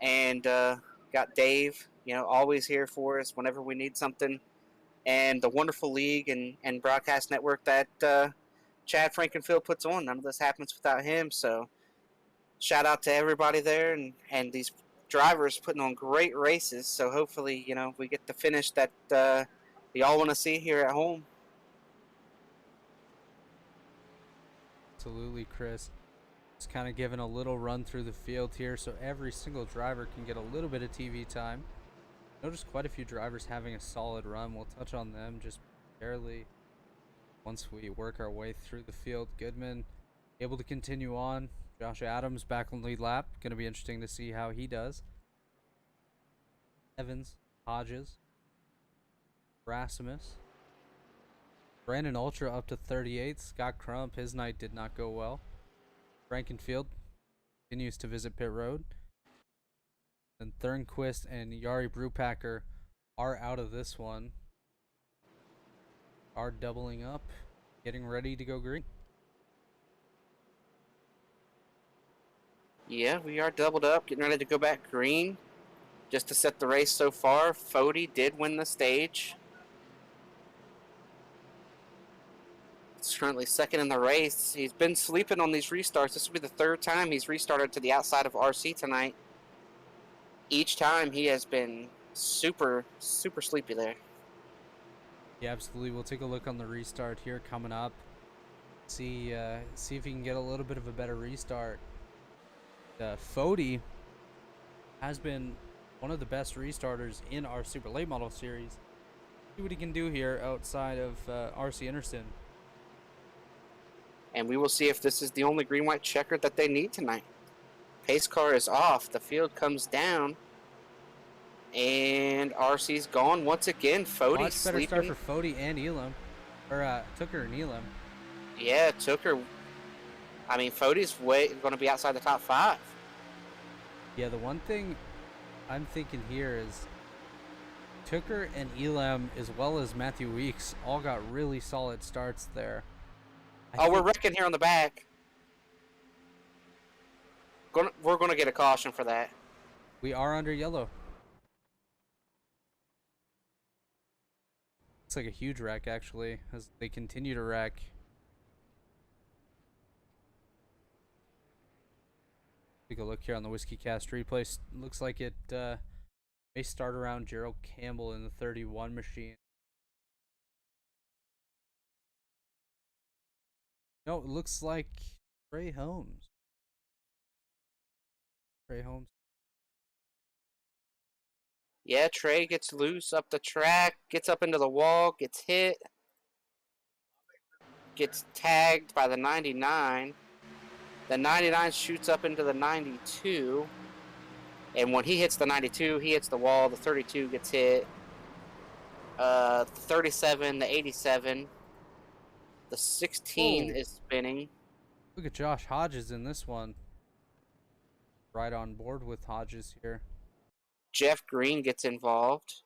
and got Dave, always here for us whenever we need something, and the wonderful league and broadcast network that Chad Frankenfield puts on. None of this happens without him. So shout out to everybody there and these drivers putting on great races. So hopefully, we get the finish that we all want to see here at home. Absolutely, Chris. Just kind of giving a little run through the field here so every single driver can get a little bit of TV time. Notice quite a few drivers having a solid run. We'll touch on them just barely once we work our way through the field. Goodman able to continue on. Josh Adams back on lead lap. Going to be interesting to see how he does. Evans, Hodges, Rasimus. Brandon Ultra up to 38. Scott Crump, his night did not go well. Frankenfield continues to visit pit road. And Thornquist and Yari Brewpacker are out of this one. Are doubling up, getting ready to go green. Yeah, we are doubled up, getting ready to go back green. Just to set the race so far, Fody did win the stage. He's currently second in the race. He's been sleeping on these restarts. This will be the third time he's restarted to the outside of RC tonight. Each time he has been super, super sleepy there. Yeah, absolutely. We'll take a look on the restart here coming up. See if he can get a little bit of a better restart. Fody has been one of the best restarters in our Super Late Model Series. See what he can do here outside of RC Anderson. And we will see if this is the only green-white checker that they need tonight. Pace car is off. The field comes down. And RC's gone once again. Fody Much better sleeping. start for Fody and Elam. Or Tooker and Elam. Yeah, Tooker. I mean, Fody's going to be outside the top 5. Yeah, the one thing I'm thinking here is Tooker and Elam, as well as Matthew Weeks, all got really solid starts there. We're wrecking here on the back. We're going to get a caution for that. We are under yellow. Looks like a huge wreck, actually, as they continue to wreck. Take a look here on the Whiskey Cast replay. Looks like it may start around Gerald Campbell in the 31 machine. No, it looks like Trey Holmes. Trey Holmes. Yeah, Trey gets loose up the track, gets up into the wall, gets hit. gets tagged by the 99. The 99 shoots up into the 92. And when he hits the 92, he hits the wall. The 32 gets hit. 37, the 87. The 16 is spinning. Look at Josh Hodges in this one. Right on board with Hodges here. Jeff Green gets involved.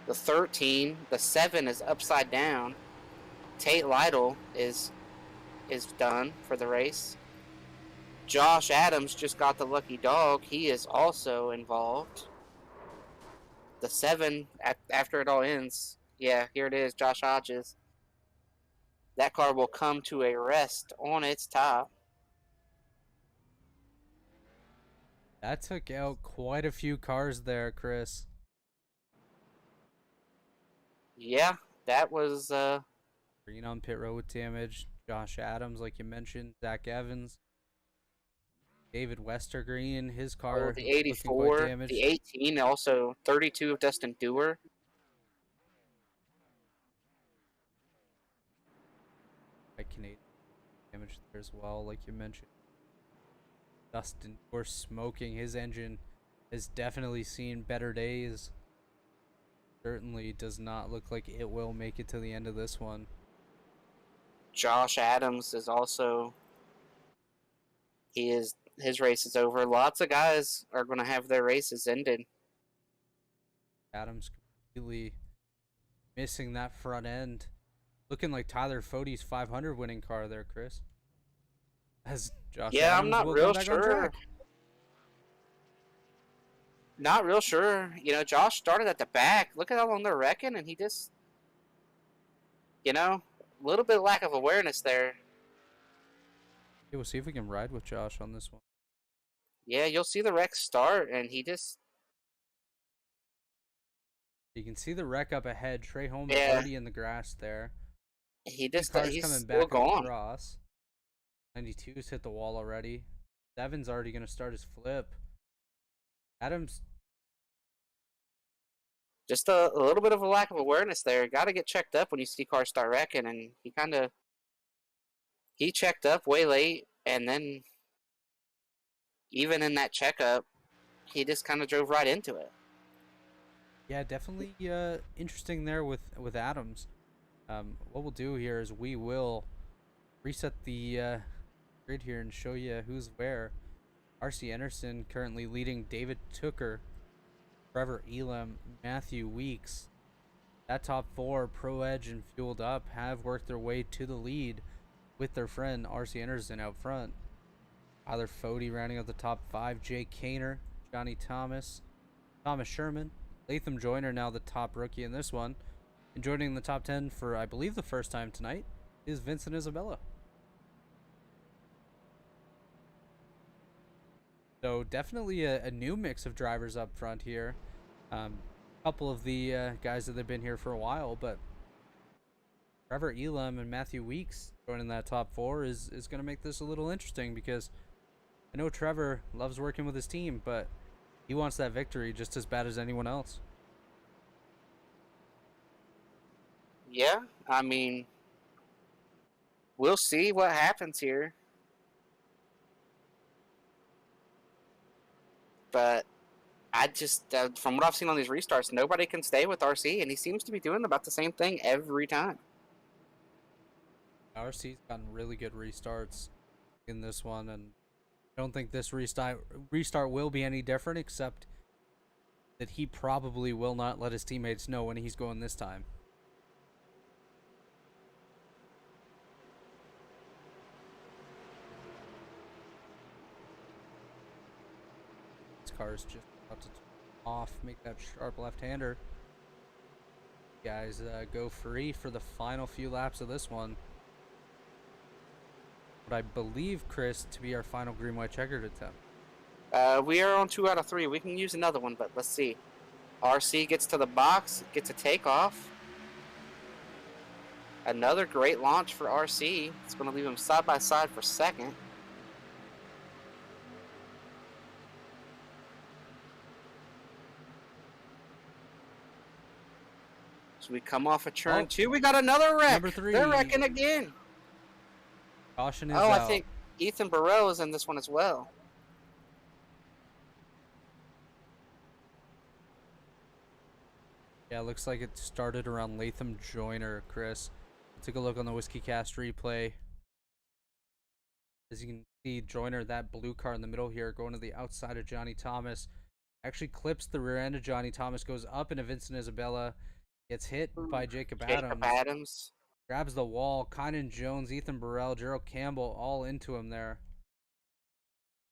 The 13, the 7 is upside down. Tate Lytle is done for the race. Josh Adams just got the lucky dog. He is also involved. The 7, after it all ends, yeah, here it is, Josh Hodges. That car will come to a rest on its top. That took out quite a few cars there, Chris. Yeah, that was Green on pit road with damage. Josh Adams, like you mentioned. Zach Evans. David Westergreen, his car the looking quite 84, damaged. the 18, also 32 of Dustin Dewar. Canadian damage there as well, like you mentioned. Dustin Dewar smoking. His engine has definitely seen better days. Certainly does not look like it will make it to the end of this one. Josh Adams is also, his race is over. Lots of guys are going to have their races ended. Adams completely missing that front end. Looking like Tyler Fode's 500 winning car there, Chris. As Josh Yeah, Adams I'm not will real come back on sure. track. Not real sure. You know, Josh started at the back. Look at how long they're wrecking, and he just, you know, a little bit of lack of awareness there. Yeah, we'll see if we can ride with Josh on this one. Yeah, you'll see the wreck start, and he just... You can see the wreck up ahead. Trey Holmes already in the grass there. He just, cars he's coming still back gone. across. 92's hit the wall already. 7's already going to start his flip. Adams. Just a little bit of a lack of awareness there. Got to get checked up when you see cars start wrecking, and he checked up way late, and then even in that checkup, he just kind of drove right into it. Yeah, definitely interesting there with Adams. What we'll do here is we will reset the grid here and show you who's where. RC Anderson currently leading. David Tooker, Trevor Elam, Matthew Weeks. That top 4, Pro Edge and Fueled Up, have worked their way to the lead with their friend RC Anderson out front. Tyler Fode rounding out the top 5. Jay Kaner, Johnny Thomas, Thomas Sherman, Latham Joyner now the top rookie in this one. And joining the top 10 for, I believe, the first time tonight is Vincent Isabella. So definitely a new mix of drivers up front here. A couple of the guys that have been here for a while, but Trevor Elam and Matthew Weeks joining that top 4 is going to make this a little interesting, because I know Trevor loves working with his team, but he wants that victory just as bad as anyone else. Yeah, I mean, we'll see what happens here. But I just, from what I've seen on these restarts, nobody can stay with RC, and he seems to be doing about the same thing every time. RC's gotten really good restarts in this one, and I don't think this restart will be any different, except that he probably will not let his teammates know when he's going this time. This car is just about to turn off, make that sharp left-hander. Guys go free for the final few laps of this one. What I believe, Chris, to be our final green-white checkered attempt. We are on 2 out of 3. We can use another one, but let's see. RC gets to the box, gets a takeoff. Another great launch for RC. It's going to leave him side by side for second. we come off of turn Oh. 2. We got another wreck. Number 3. They're wrecking again. Caution is Oh, I out. think Ethan Burrell is in this one as well. Yeah, it looks like it started around Latham Joyner, Chris. Take a look on the Whiskey Cast replay. As you can see, Joyner, that blue car in the middle here, going to the outside of Johnny Thomas. Actually clips the rear end of Johnny Thomas, goes up into Vincent Isabella, gets hit by Jacob Adams. Grabs the wall. Kynan Jones, Ethan Burrell, Gerald Campbell, all into him there.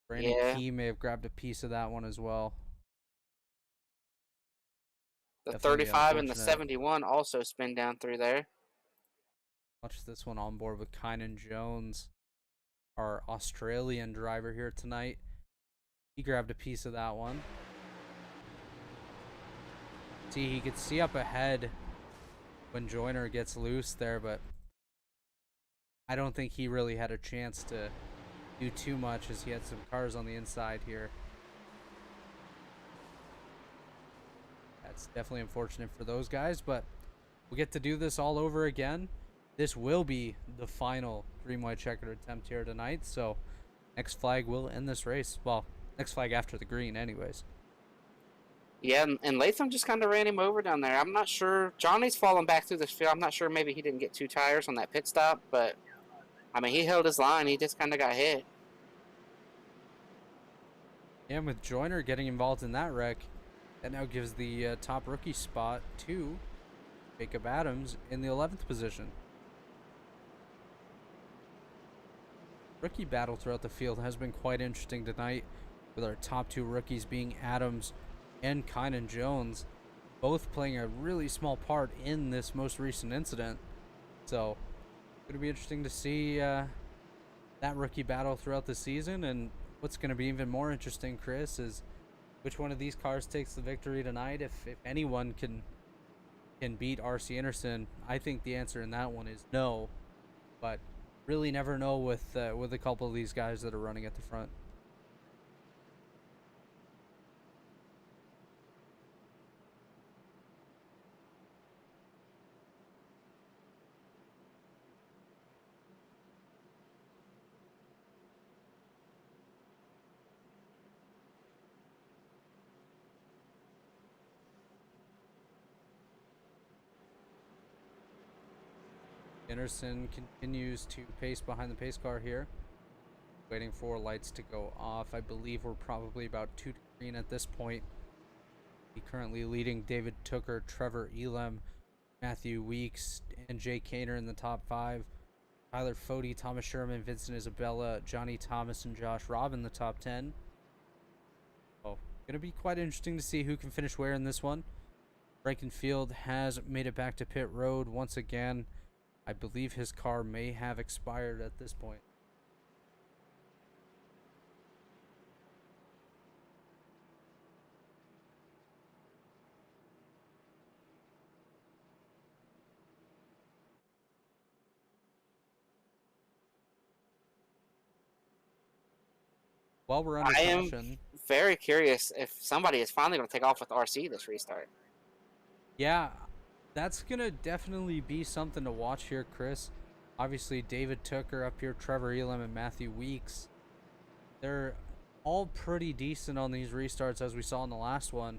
Brandon Key may have grabbed a piece of that one as well. The Definitely 35 and the 71 also spin down through there. Watch this one on board with Kynan Jones, our Australian driver here tonight. He grabbed a piece of that one. See, he could see up ahead when Joyner gets loose there, but I don't think he really had a chance to do too much as he had some cars on the inside here. That's definitely unfortunate for those guys, but we'll get to do this all over again. This will be the final green, white, checkered attempt here tonight, so next flag will end this race. Well, next flag after the green anyways. Yeah, and Latham just kind of ran him over down there. I'm not sure. Johnny's falling back through this field. I'm not sure maybe he didn't get 2 tires on that pit stop, but, I mean, he held his line. He just kind of got hit. And with Joyner getting involved in that wreck, that now gives the top rookie spot to Jacob Adams in the 11th position. Rookie battle throughout the field has been quite interesting tonight, with our top 2 rookies being Adams and Kynan Jones, both playing a really small part in this most recent incident. So it's going to be interesting to see that rookie battle throughout the season. And what's going to be even more interesting, Chris, is which one of these cars takes the victory tonight. If anyone can beat RC Anderson, I think the answer in that one is no, but really never know with a couple of these guys that are running at the front. Anderson continues to pace behind the pace car here, waiting for lights to go off. I believe we're probably about 2 to green at this point. He currently leading David Tooker, Trevor Elam, Matthew Weeks, and Jay Kaner in the top 5. Tyler Fody, Thomas Sherman, Vincent Isabella, Johnny Thomas, and Josh Robb in the top 10. Oh, gonna be quite interesting to see who can finish where in this one. Frankenfield has made it back to pit road once again. I believe his car may have expired at this point. While we're under caution, am very curious if somebody is finally going to take off with RC this restart. Yeah, that's going to definitely be something to watch here, Chris. Obviously, David Tooker up here, Trevor Elam, and Matthew Weeks. They're all pretty decent on these restarts, as we saw in the last one.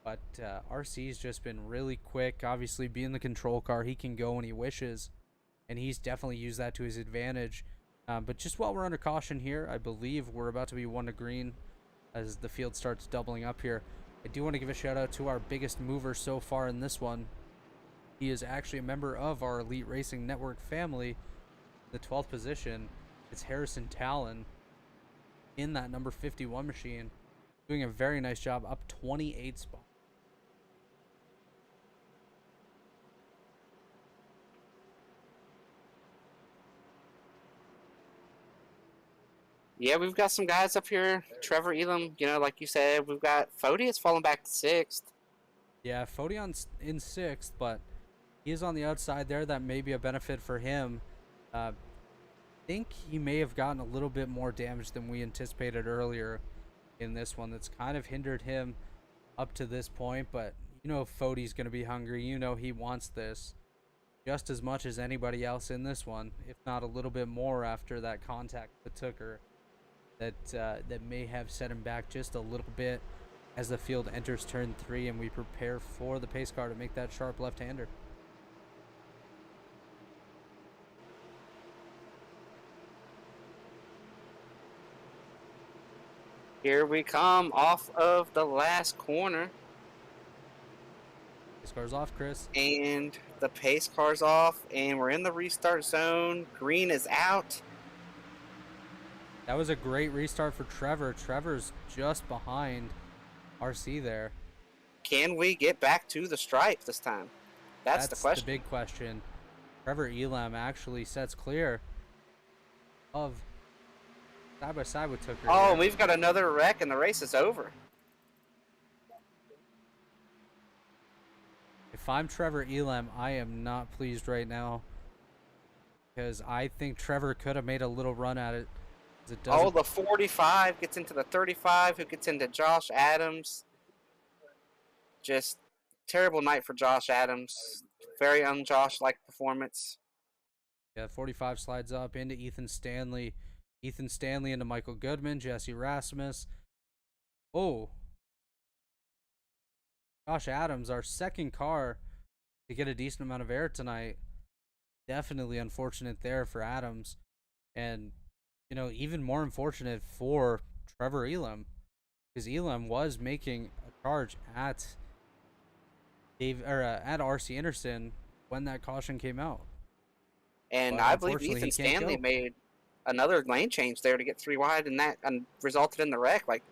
But RC's just been really quick. Obviously, being the control car, he can go when he wishes. And he's definitely used that to his advantage. But just while we're under caution here, I believe we're about to be 1 to green as the field starts doubling up here. I do want to give a shout out to our biggest mover so far in this one. He is actually a member of our Elite Racing Network family. The 12th position, it's Harrison Talon in that number 51 machine, doing a very nice job, up 28 spots. Yeah, we've got some guys up here. Trevor Elam, you know, like you said, we've got Fody. It's fallen back to 6th. Yeah, Fody in 6th, but he is on the outside there. That may be a benefit for him. I think he may have gotten a little bit more damage than we anticipated earlier in this one. That's kind of hindered him up to this point, but You know Fody's going to be hungry. You know he wants this just as much as anybody else in this one, if not a little bit more after that contact that took her. That may have set him back just a little bit as the field enters turn 3 and we prepare for the pace car to make that sharp left-hander. Here we come off of the last corner. Pace car's off, Chris. And the pace car's off, and we're in the restart zone. Green is out. That was a great restart for Trevor. Trevor's just behind RC there. Can we get back to the stripe this time? That's the question. The big question. Trevor Elam actually sets clear of side by side with Tucker. Oh, here. We've got another wreck, and the race is over. If I'm Trevor Elam, I am not pleased right now because I think Trevor could have made a little run at it. Oh, the 45 gets into the 35, who gets into Josh Adams. Just terrible night for Josh Adams. Very un-Josh-like performance. Yeah, 45 slides up into Ethan Stanley. Ethan Stanley into Michael Goodman, Jesse Rasmus. Oh. Josh Adams, our second car to get a decent amount of air tonight. Definitely unfortunate there for Adams. And, you know, even more unfortunate for Trevor Elam. Because Elam was making a charge at at RC Anderson when that caution came out. And I believe Ethan Stanley made another lane change there to get 3 wide, and that resulted in the wreck. Like,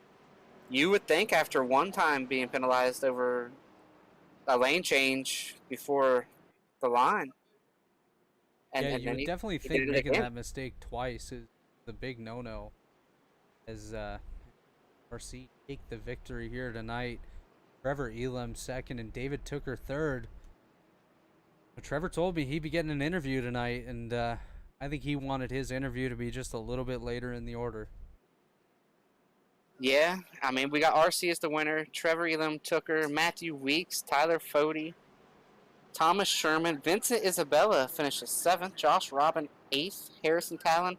you would think after one time being penalized over a lane change before the line. And you would definitely think making that mistake twice is the big no-no. As RC take the victory here tonight. Trevor Elam second and David Tooker third. But Trevor told me he'd be getting an interview tonight, and I think he wanted his interview to be just a little bit later in the order. Yeah, I mean, we got RC as the winner, Trevor Elam, Tooker, Matthew Weeks, Tyler Fody, Thomas Sherman, Vincent Isabella finishes 7th, Josh Robin 8th, Harrison Talon,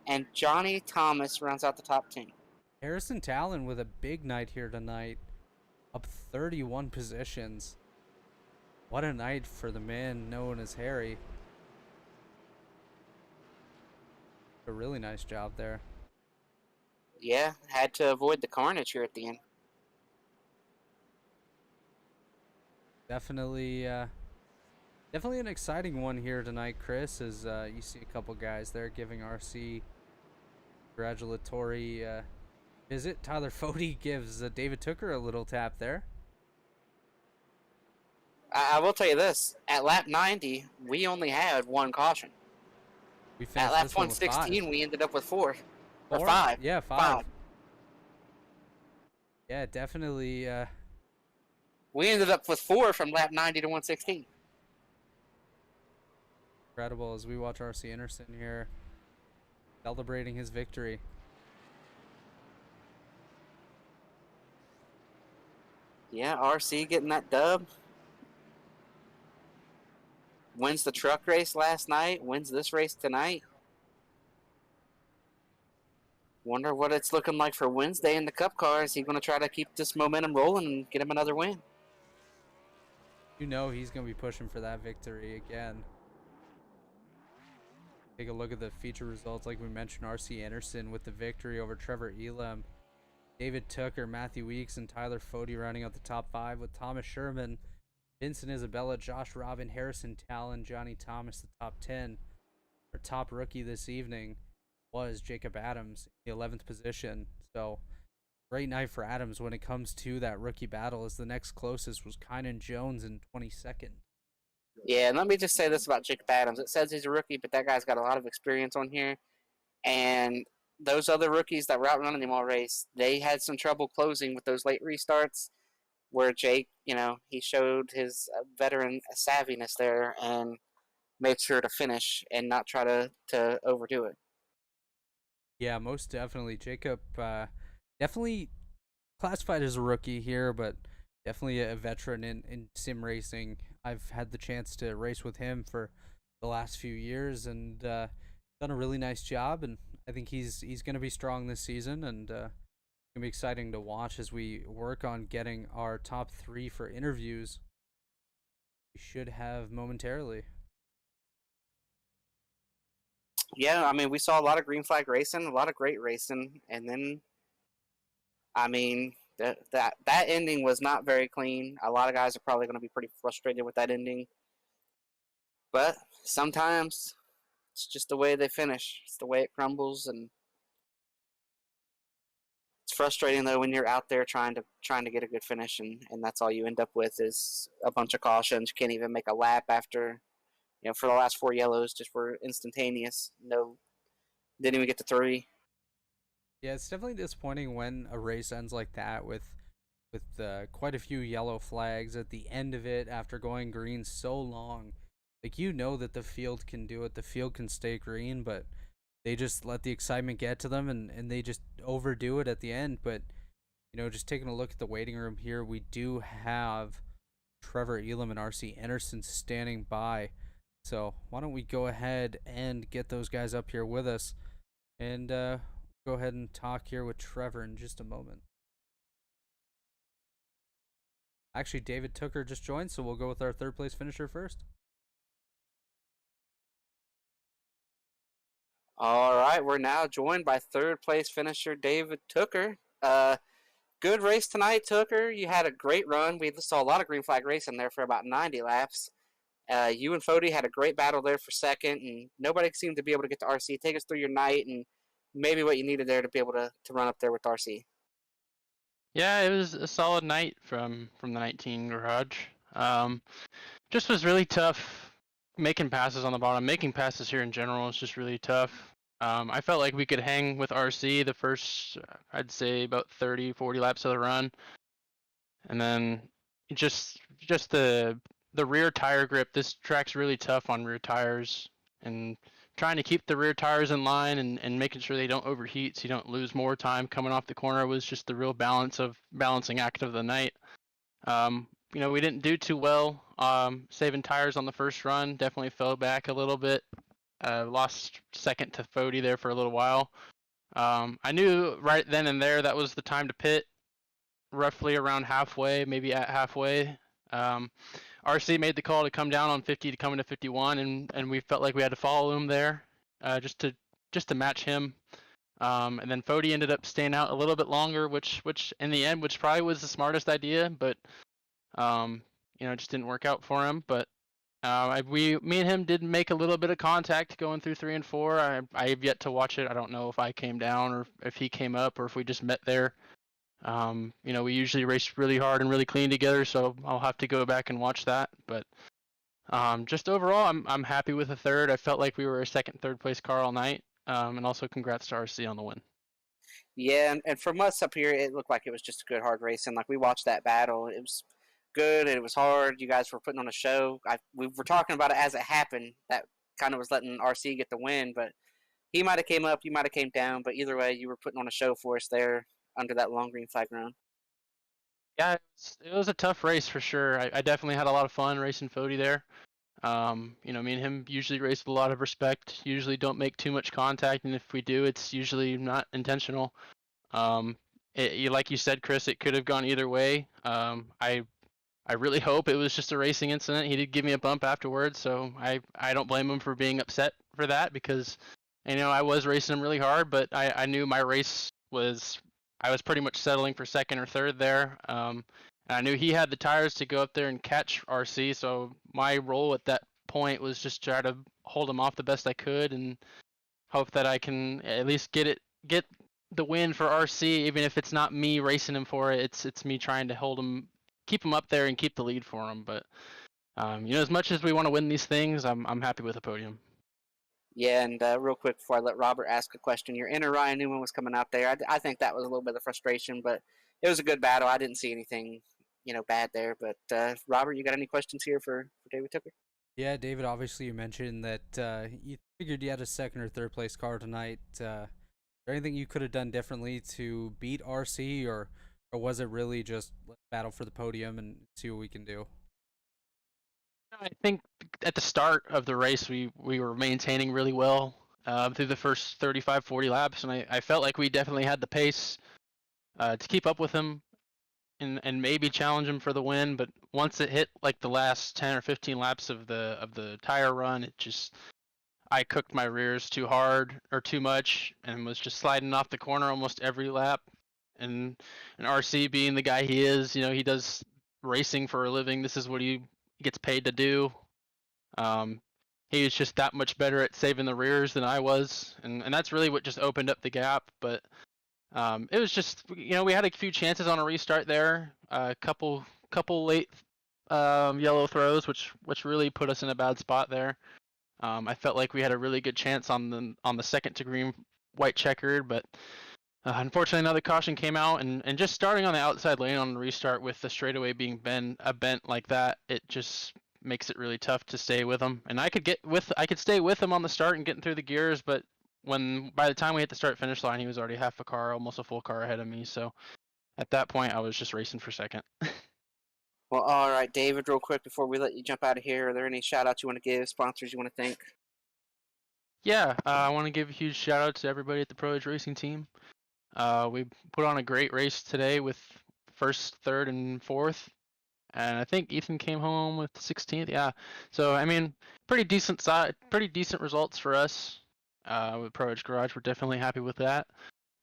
and Johnny Thomas rounds out the top 10. Harrison Talon with a big night here tonight, up 31 positions. What a night for the man known as Harry. A really nice job there. Yeah, had to avoid the carnage here at the end. Definitely an exciting one here tonight, Chris, as you see a couple guys there giving RC congratulatory visit. Tyler Fody gives David Tooker a little tap there. I will tell you this, at lap 90, we only had 1 caution. At lap 116, we ended up with 4. Or 5. Yeah, 5. Yeah, definitely. We ended up with 4 from lap 90 to 116. Incredible as we watch RC Anderson here celebrating his victory. Yeah, RC getting that dub. Wins the truck race last night, wins this race tonight. Wonder what it's looking like for Wednesday in the Cup car. Is he going to try to keep this momentum rolling and get him another win? You know he's going to be pushing for that victory again. Take a look at the feature results. Like we mentioned, RC Anderson with the victory over Trevor Elam. David Tooker, Matthew Weeks, and Tyler Fody rounding out the top 5 with Thomas Sherman, Vincent Isabella, Josh Robin, Harrison Talon, Johnny Thomas, the top 10. Our top rookie this evening was Jacob Adams, the 11th position. So, great night for Adams when it comes to that rookie battle, as the next closest was Kynan Jones in 22nd. Yeah, and let me just say this about Jacob Adams. It says he's a rookie, but that guy's got a lot of experience on here. And those other rookies that were out running them all race, they had some trouble closing with those late restarts, where Jake, you know, he showed his veteran savviness there and made sure to finish and not try to overdo it. Yeah, most definitely. Jacob definitely classified as a rookie here, but Definitely a veteran in sim racing. I've had the chance to race with him for the last few years, and done a really nice job. And I think he's going to be strong this season, and gonna be exciting to watch as we work on getting our top three for interviews. We should have momentarily. Yeah, I mean, we saw a lot of green flag racing, a lot of great racing, and then I mean, that ending was not very clean. A lot of guys are probably going to be pretty frustrated with that ending, but sometimes it's just the way they finish. It's the way it crumbles, and it's frustrating though when you're out there trying to get a good finish, and that's all you end up with is a bunch of cautions. You can't even make a lap after. For the last four yellows, just were instantaneous. No, didn't even get to three. Yeah, it's definitely disappointing when a race ends like that with quite a few yellow flags at the end of it after going green so long. Like that the field can do it, the field can stay green, but they just let the excitement get to them and they just overdo it at the end. But just taking a look at the waiting room here, we do have Trevor Elam and RC Anderson standing by. So why don't we go ahead and get those guys up here with us and go ahead and talk here with Trevor in just a moment. Actually, David Tooker just joined, so we'll go with our third place finisher first. All right, we're now joined by third place finisher David Tooker. Good race tonight, Tooker. You had a great run. We saw a lot of green flag racing there for about 90 laps. You and Fody had a great battle there for second, and nobody seemed to be able to get to RC. Take us through your night and maybe what you needed there to be able to run up there with RC. Yeah, it was a solid night from the 19 garage. Just was really tough making passes on the bottom. Making passes here in general is just really tough. I felt like we could hang with RC the first, I'd say about 30, 40 laps of the run, and then just the rear tire grip. This track's really tough on rear tires, and trying to keep the rear tires in line and making sure they don't overheat so you don't lose more time coming off the corner was just the real balancing act of the night. We didn't do too well saving tires on the first run. Definitely fell back a little bit. Lost second to Fody there for a little while. I knew right then and there that was the time to pit, roughly around halfway, maybe at halfway. RC made the call to come down on 50 to come into 51, and we felt like we had to follow him there, just to match him. And then Fody ended up staying out a little bit longer, which in the end, which probably was the smartest idea, but it just didn't work out for him. But me and him did make a little bit of contact going through 3 and 4. I have yet to watch it. I don't know if I came down or if he came up or if we just met there. We usually race really hard and really clean together, so I'll have to go back and watch that. But just overall, I'm happy with the third. I felt like we were a second, third place car all night. And also congrats to RC on the win. Yeah, and from us up here, it looked like it was just a good hard racing. Like we watched that battle, it was good. It was hard. You guys were putting on a show. We were talking about it as it happened. That kind of was letting RC get the win, but he might have came up, you might have came down. But either way, you were putting on a show for us there under that long green flag run. Yeah, it was a tough race for sure. I definitely had a lot of fun racing Fody there. Me and him usually race with a lot of respect. Usually don't make too much contact, and if we do, it's usually not intentional. Like you said, Chris, it could have gone either way. I really hope it was just a racing incident. He did give me a bump afterwards, so I don't blame him for being upset for that because I was racing him really hard, but I knew my race was I was pretty much settling for second or third there. And I knew he had the tires to go up there and catch RC, so my role at that point was just try to hold him off the best I could and hope that I can at least get the win for RC, even if it's not me racing him for it. It's me trying to hold him, keep him up there, and keep the lead for him. But as much as we want to win these things, I'm happy with the podium. Yeah, and real quick before I let Robert ask a question, your inner Ryan Newman was coming out there. I think that was a little bit of frustration, but it was a good battle. I didn't see anything, bad there. But Robert, you got any questions here for David Tooker? Yeah, David, obviously you mentioned that you figured you had a second or third place car tonight. Is there anything you could have done differently to beat RC, or Or was it really just let's battle for the podium and see what we can do? I think at the start of the race, we were maintaining really well through the first 35, 40 laps, and I felt like we definitely had the pace to keep up with him and maybe challenge him for the win. But once it hit like the last 10 or 15 laps of the tire run, it just I cooked my rears too hard or too much and was just sliding off the corner almost every lap. And RC being the guy he is, he does racing for a living. This is what he gets paid to do. Um, he was just that much better at saving the rears than I was, and that's really what just opened up the gap. But it was just we had a few chances on a restart there, a couple late yellow throws, which really put us in a bad spot there. I felt like we had a really good chance on the second to green white checkered, but unfortunately another caution came out, and just starting on the outside lane on the restart with the straightaway being bent like that, it just makes it really tough to stay with him. And I could stay with him on the start and getting through the gears, but by the time we hit the start finish line, he was already half a car, almost a full car ahead of me. So at that point, I was just racing for second. Well, all right, David, real quick before we let you jump out of here, are there any shout outs you want to give, sponsors you want to thank? Yeah, I want to give a huge shout out to everybody at the Pro Edge Racing team. We put on a great race today with first, third, and fourth, and I think Ethan came home with 16th. Yeah, so I mean, pretty decent results for us. With Pro Edge Garage, we're definitely happy with that.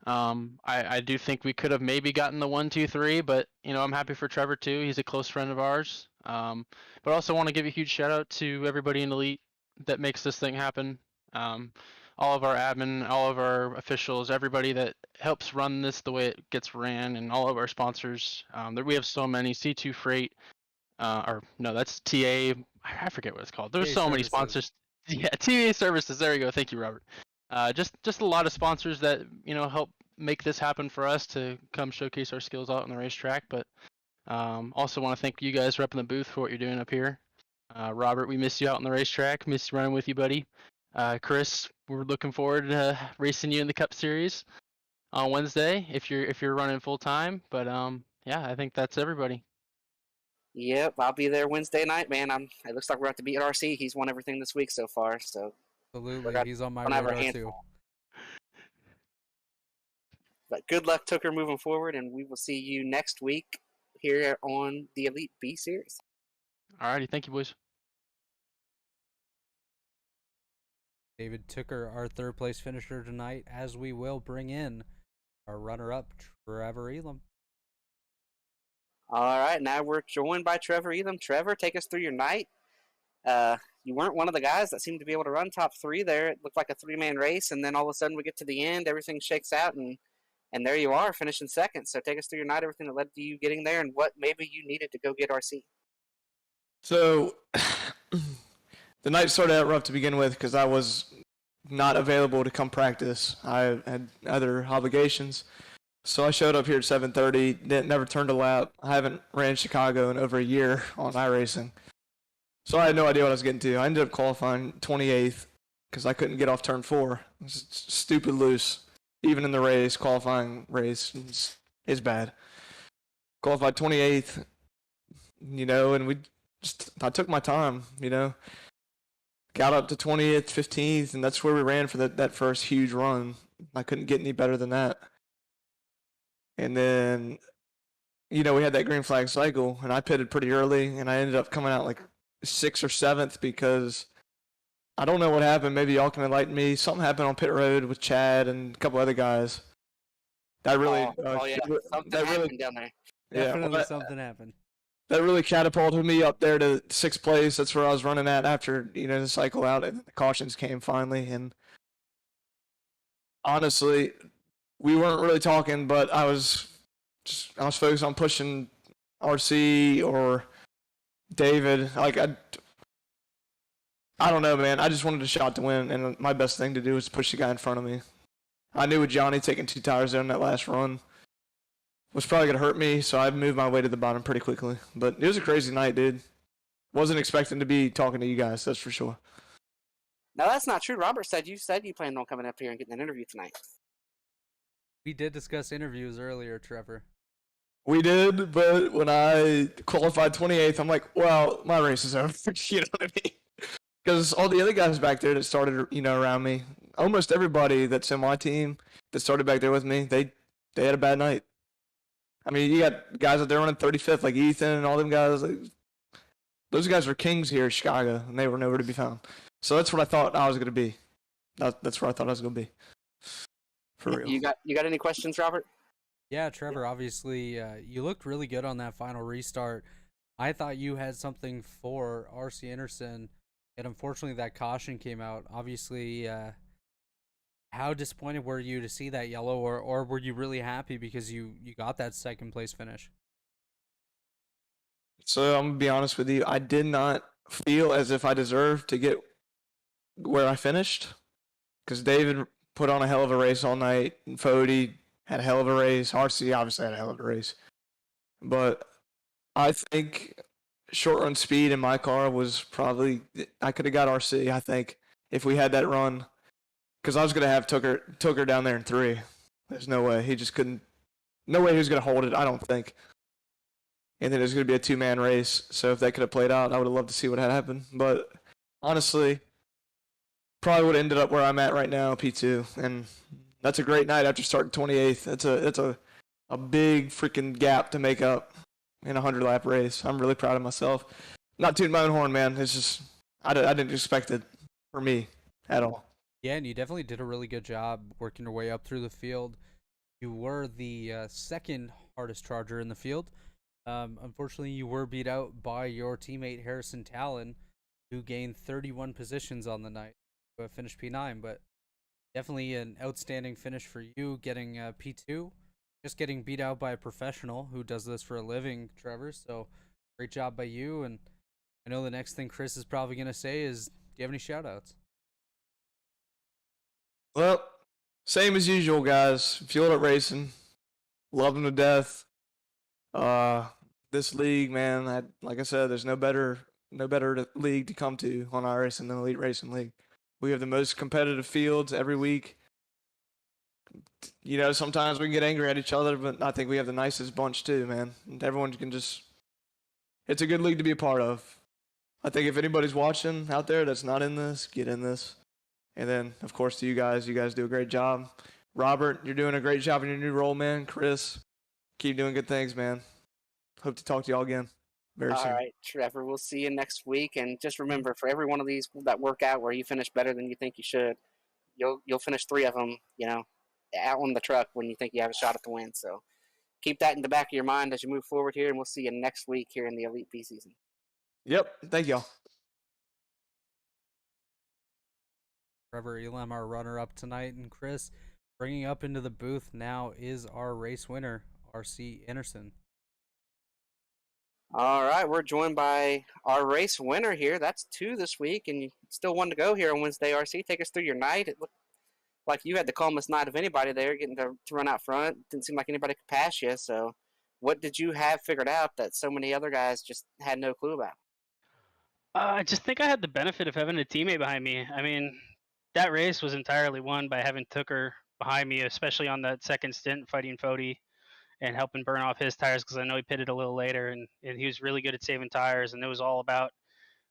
I do think we could have maybe gotten the 1, 2, 3, but I'm happy for Trevor too. He's a close friend of ours. But also want to give a huge shout out to everybody in Elite that makes this thing happen. All of our admin, all of our officials, everybody that helps run this the way it gets ran, and all of our sponsors. We have so many. C2 Freight, or no, that's TA. I forget what it's called. There's TA so many Services. sponsors. Yeah, TA Services. There you go. Thank you, Robert. Just a lot of sponsors that help make this happen for us to come showcase our skills out on the racetrack. But also want to thank you guys for up in the booth for what you're doing up here. Robert, we miss you out on the racetrack. Miss running with you, buddy. Chris, we're looking forward to racing you in the Cup Series on Wednesday if you're running full time. But yeah, I think that's everybody. Yep, I'll be there Wednesday night, man. It looks like we're at to beat RC. He's won everything this week so far, so Absolutely, he's on my gonna have our radar hands too. full. But good luck, Tucker, moving forward, and we will see you next week here on the Elite B Series. Alrighty, thank you, boys. David Tucker, our third place finisher tonight, as we will bring in our runner-up, Trevor Elam. All right, now we're joined by Trevor Elam. Trevor, take us through your night. You weren't one of the guys that seemed to be able to run top three there. It looked like a three-man race, and then all of a sudden we get to the end, everything shakes out, and there you are, finishing second. So take us through your night, everything that led to you getting there, and what maybe you needed to go get RC. So the night started out rough to begin with because I was not available to come practice. I had other obligations. So I showed up here at 7:30, never turned a lap. I haven't ran Chicago in over a year on iRacing. So I had no idea what I was getting to. I ended up qualifying 28th because I couldn't get off turn 4. It was stupid loose. Even in the race, qualifying race is bad. Qualified 28th, and I took my time, Got up to 20th, 15th, and that's where we ran for that first huge run. I couldn't get any better than that. And then, we had that green flag cycle, and I pitted pretty early, and I ended up coming out like 6th or 7th because I don't know what happened. Maybe y'all can enlighten me. Something happened on pit road with Chad and a couple other guys. That really, yeah, something happened down there. Definitely something happened. That really catapulted me up there to 6th place. That's where I was running at after, the cycle out and the cautions came finally. And honestly, we weren't really talking, but I was focused on pushing RC or David. Like, I don't know, man. I just wanted a shot to win, and my best thing to do was push the guy in front of me. I knew with Johnny taking 2 tires down that last run was probably going to hurt me, so I moved my way to the bottom pretty quickly. But it was a crazy night, dude. Wasn't expecting to be talking to you guys, that's for sure. No, that's not true. Robert said you planned on coming up here and getting an interview tonight. We did discuss interviews earlier, Trevor. We did, but when I qualified 28th, I'm like, well, my race is over. You know what I mean? Because all the other guys back there that started, around me, almost everybody that's in my team that started back there with me, they had a bad night. I mean, you got guys out there running 35th, like Ethan and all them guys. Like, those guys were kings here in Chicago, and they were nowhere to be found. So that's what I thought I was going to be. That's where I thought I was going to be. For real. You got any questions, Robert? Yeah, Trevor, obviously, you looked really good on that final restart. I thought you had something for RC Anderson, and unfortunately that caution came out. Obviously, how disappointed were you to see that yellow, or were you really happy because you got that second place finish? So I'm going to be honest with you. I did not feel as if I deserved to get where I finished because David put on a hell of a race all night, and Fody had a hell of a race. RC obviously had a hell of a race. But I think short run speed in my car was probably, I could have got RC, I think, if we had that run. Because I was going to have Tooker down there in 3. There's no way. He just couldn't. No way he was going to hold it, I don't think. And then it was going to be a 2-man race. So if that could have played out, I would have loved to see what had happened. But honestly, probably would have ended up where I'm at right now, P2. And that's a great night after starting 28th. That's a big freaking gap to make up in a 100-lap race. I'm really proud of myself. Not tooting my own horn, man. It's just I didn't expect it for me at all. Yeah, and you definitely did a really good job working your way up through the field. You were the second hardest charger in the field. Unfortunately, you were beat out by your teammate Harrison Talon, who gained 31 positions on the night, finished P9. But definitely an outstanding finish for you, getting P2. Just getting beat out by a professional who does this for a living, Trevor. So great job by you. And I know the next thing Chris is probably going to say is, do you have any shout-outs? Well, same as usual, guys. Fueled Up Racing. Love them to death. This league, man, like I said, there's no better league to come to on iRacing than Elite Racing League. We have the most competitive fields every week. Sometimes we can get angry at each other, but I think we have the nicest bunch too, man. And everyone can it's a good league to be a part of. I think if anybody's watching out there that's not in this, get in this. And then, of course, to you guys do a great job. Robert, you're doing a great job in your new role, man. Chris, keep doing good things, man. Hope to talk to y'all again very soon. All right, Trevor, we'll see you next week. And just remember, for every one of these that work out where you finish better than you think you should, you'll finish 3 of them, out on the truck when you think you have a shot at the win. So keep that in the back of your mind as you move forward here, and we'll see you next week here in the Elite P season. Yep. Thank y'all. Trevor Elam, our runner-up tonight, and Chris, bringing up into the booth now is our race winner, RC Anderson. All right, we're joined by our race winner here. That's 2 this week, and still 1 to go here on Wednesday. RC, take us through your night. It looked like you had the calmest night of anybody there, getting to run out front. Didn't seem like anybody could pass you. So what did you have figured out that so many other guys just had no clue about? I just think I had the benefit of having a teammate behind me. I mean, that race was entirely won by having Tooker behind me, especially on that second stint fighting Fody and helping burn off his tires because I know he pitted a little later and he was really good at saving tires, and it was all about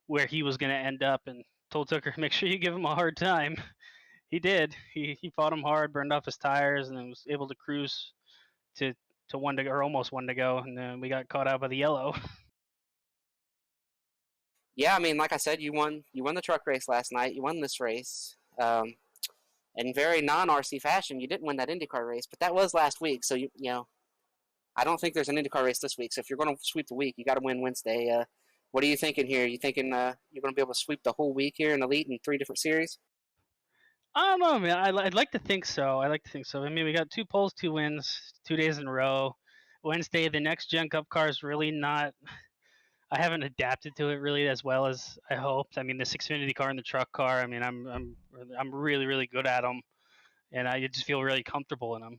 where he was going to end up, and told Tooker, make sure you give him a hard time. He did. He fought him hard, burned off his tires, and then was able to cruise to 1 to go, or almost 1 to go, and then we got caught out by the yellow. Yeah, I mean, like I said, you won the truck race last night. You won this race. In very non-RC fashion, you didn't win that IndyCar race, but that was last week. So, I don't think there's an IndyCar race this week. So if you're going to sweep the week, you got to win Wednesday. What are you thinking here? You thinking you're going to be able to sweep the whole week here in Elite in 3 different series? I don't know, man. I'd like to think so. I mean, we got 2 poles, 2 wins, 2 days in a row. Wednesday, the next Gen Cup car is really not. I haven't adapted to it really as well as I hoped. I mean, the Xfinity car and the truck car. I mean, I'm really really good at them, and I just feel really comfortable in them.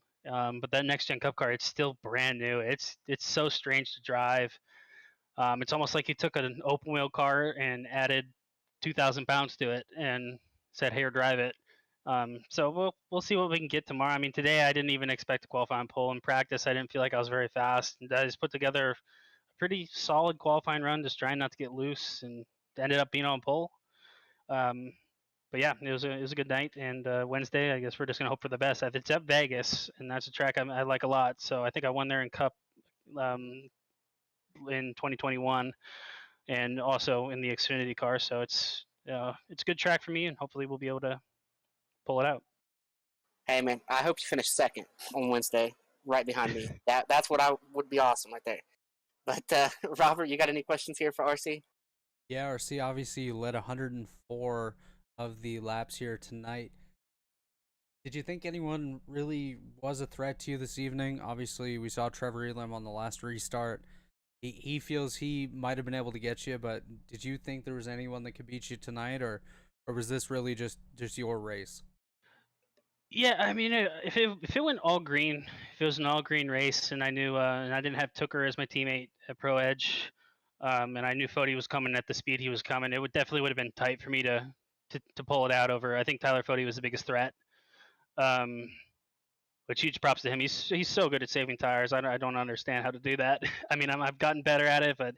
But that next Gen Cup car, it's still brand new. It's so strange to drive. It's almost like you took an open wheel car and added 2,000 pounds to it and said, "Here, drive it." So we'll see what we can get tomorrow. I mean, today I didn't even expect to qualify on pole. In practice, I didn't feel like I was very fast. And I just put together a pretty solid qualifying run, just trying not to get loose, and ended up being on pole. But yeah, it was a good night. And Wednesday, I guess we're just gonna hope for the best. It's at Vegas, and that's a track I like a lot. So I think I won there in Cup um, in 2021, and also in the Xfinity car. So it's a good track for me, and hopefully we'll be able to pull it out. Hey man, I hope you finish second on Wednesday, right behind me. That's what I would be awesome right there. But Robert, you got any questions here for RC? Yeah, RC, obviously you led 104 of the laps here tonight. Did you think anyone really was a threat to you this evening? Obviously, we saw Trevor Elam on the last restart. He feels he might have been able to get you, but did you think there was anyone that could beat you tonight, or was this really just your race? Yeah, I mean, if it went all green, if it was an all green race, and I knew, and I didn't have Tooker as my teammate at Pro Edge, and I knew Fody was coming at the speed he was coming, it would have been tight for me to pull it out over. I think Tyler Fody was the biggest threat. Um, which huge props to him. He's so good at saving tires. I don't understand how to do that. I mean, I've gotten better at it, but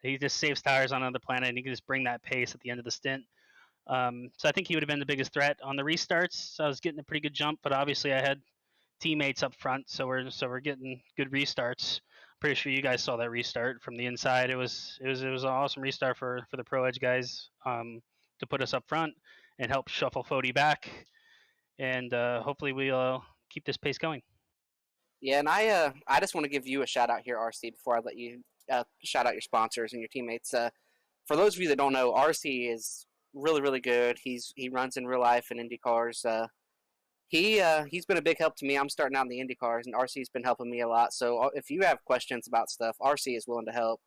he just saves tires on another planet, and he can just bring that pace at the end of the stint. So I think he would have been the biggest threat on the restarts. So I was getting a pretty good jump, but obviously I had teammates up front, so we're getting good restarts. Pretty sure you guys saw that restart from the inside. It was an awesome restart for the Pro Edge guys, to put us up front and help shuffle Fody back, and hopefully we'll keep this pace going. Yeah, and I just want to give you a shout out here, RC, before I let you shout out your sponsors and your teammates. For those of you that don't know, RC is really really good. He runs in real life in Indy cars. He's been a big help to me. I'm starting out in the Indy cars, and RC's been helping me a lot. So if you have questions about stuff, RC is willing to help.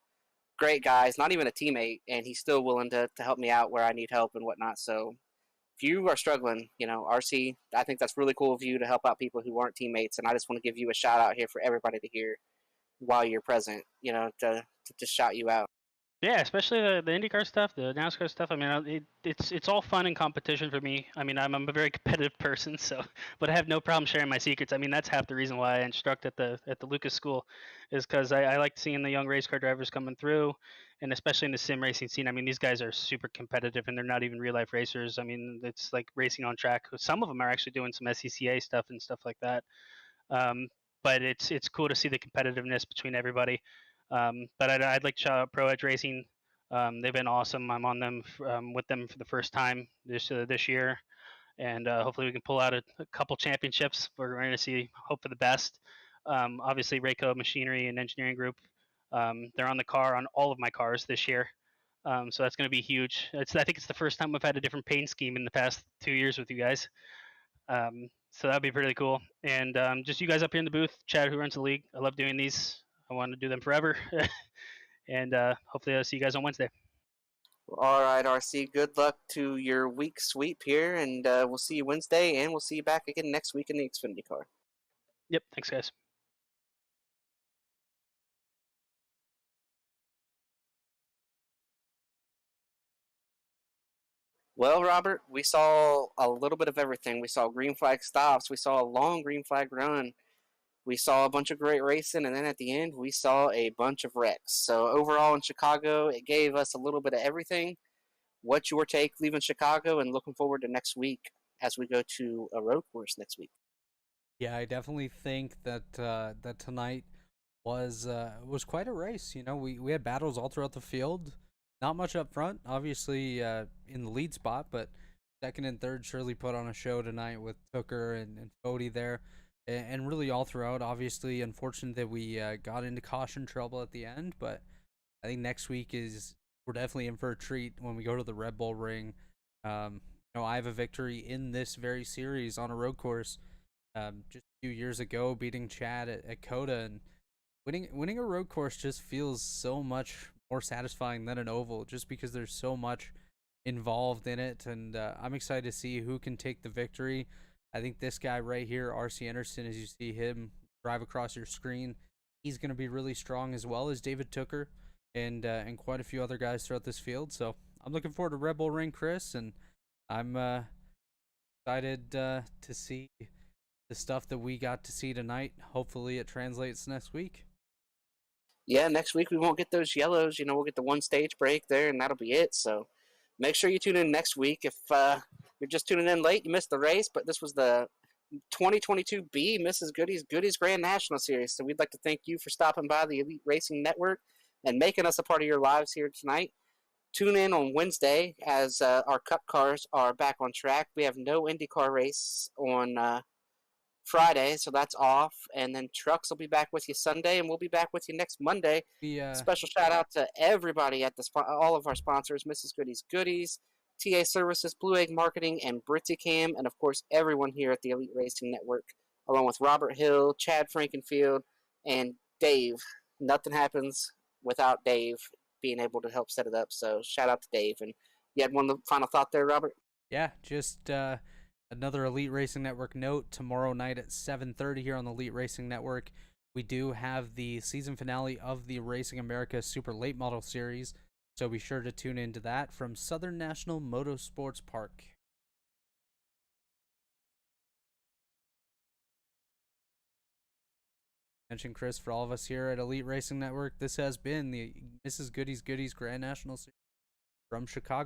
Great guy. He's not even a teammate, and he's still willing to help me out where I need help and whatnot. So if you are struggling, RC, I think that's really cool of you to help out people who aren't teammates. And I just want to give you a shout out here for everybody to hear while you're present, to just shout you out. Yeah, especially the IndyCar stuff, the NASCAR stuff. I mean, it's all fun and competition for me. I mean, I'm a very competitive person, so but I have no problem sharing my secrets. I mean, that's half the reason why I instruct at the Lucas School, is because I like seeing the young race car drivers coming through, and especially in the sim racing scene. I mean, these guys are super competitive, and they're not even real life racers. I mean, it's like racing on track. Some of them are actually doing some SCCA stuff and stuff like that. Um, but it's cool to see the competitiveness between everybody. But I'd like to shout out Pro Edge Racing. They've been awesome. I'm on them with them for the first time this year, and hopefully we can pull out a couple championships. We're going to see, hope for the best. Obviously, Rayco Machinery and Engineering Group, they're on the car on all of my cars this year. So that's going to be huge. I think it's the first time we've had a different paint scheme in the past 2 years with you guys. So that'd be pretty cool. And just you guys up here in the booth, Chad, who runs the league. I love doing these. I want to do them forever. And hopefully I'll see you guys on Wednesday. All right, RC. Good luck to your week sweep here, and we'll see you Wednesday, and we'll see you back again next week in the Xfinity car. Yep. Thanks, guys. Well, Robert, we saw a little bit of everything. We saw green flag stops. We saw a long green flag run. We saw a bunch of great racing, and then at the end, we saw a bunch of wrecks. So overall in Chicago, it gave us a little bit of everything. What's your take leaving Chicago and looking forward to next week as we go to a road course next week? Yeah, I definitely think that that tonight was quite a race. You know, we had battles all throughout the field. Not much up front, obviously in the lead spot, but second and third surely put on a show tonight with Tooker and Fody there, and really all throughout. Obviously, unfortunate that we got into caution trouble at the end, but I think next week we're definitely in for a treat when we go to the Red Bull Ring. I have a victory in this very series on a road course just a few years ago, beating Chad at Coda, and winning a road course just feels so much more satisfying than an oval, just because there's so much involved in it, and I'm excited to see who can take the victory. I think this guy right here, RC Anderson, as you see him drive across your screen, he's going to be really strong, as well as David Tooker and quite a few other guys throughout this field. So I'm looking forward to Red Bull Ring, Chris, and I'm excited to see the stuff that we got to see tonight. Hopefully, it translates next week. Yeah, next week we won't get those yellows. We'll get the one stage break there, and that'll be it. So make sure you tune in next week. If you're just tuning in late, you missed the race, but this was the 2022 B Mrs. Goody's Grand National Series. So we'd like to thank you for stopping by the Elite Racing Network and making us a part of your lives here tonight. Tune in on Wednesday as our Cup cars are back on track. We have no IndyCar race on Friday, so that's off. And then trucks will be back with you Sunday, and we'll be back with you next Monday. Special shout out to everybody at all of our sponsors: Mrs. Goodies, TA Services, Blue Egg Marketing, and BritzyCam, and of course everyone here at the Elite Racing Network, along with Robert Hill, Chad Frankenfield, and Dave. Nothing happens without Dave being able to help set it up. So shout out to Dave. And you had one final thought there, Robert? Yeah, just another Elite Racing Network note. Tomorrow night at 7:30 here on the Elite Racing Network, we do have the season finale of the Racing America Super Late Model Series, so be sure to tune into that from Southern National Motorsports Park. Mention Chris, for all of us here at Elite Racing Network, this has been the Mrs. Goodies Grand National Series from Chicago.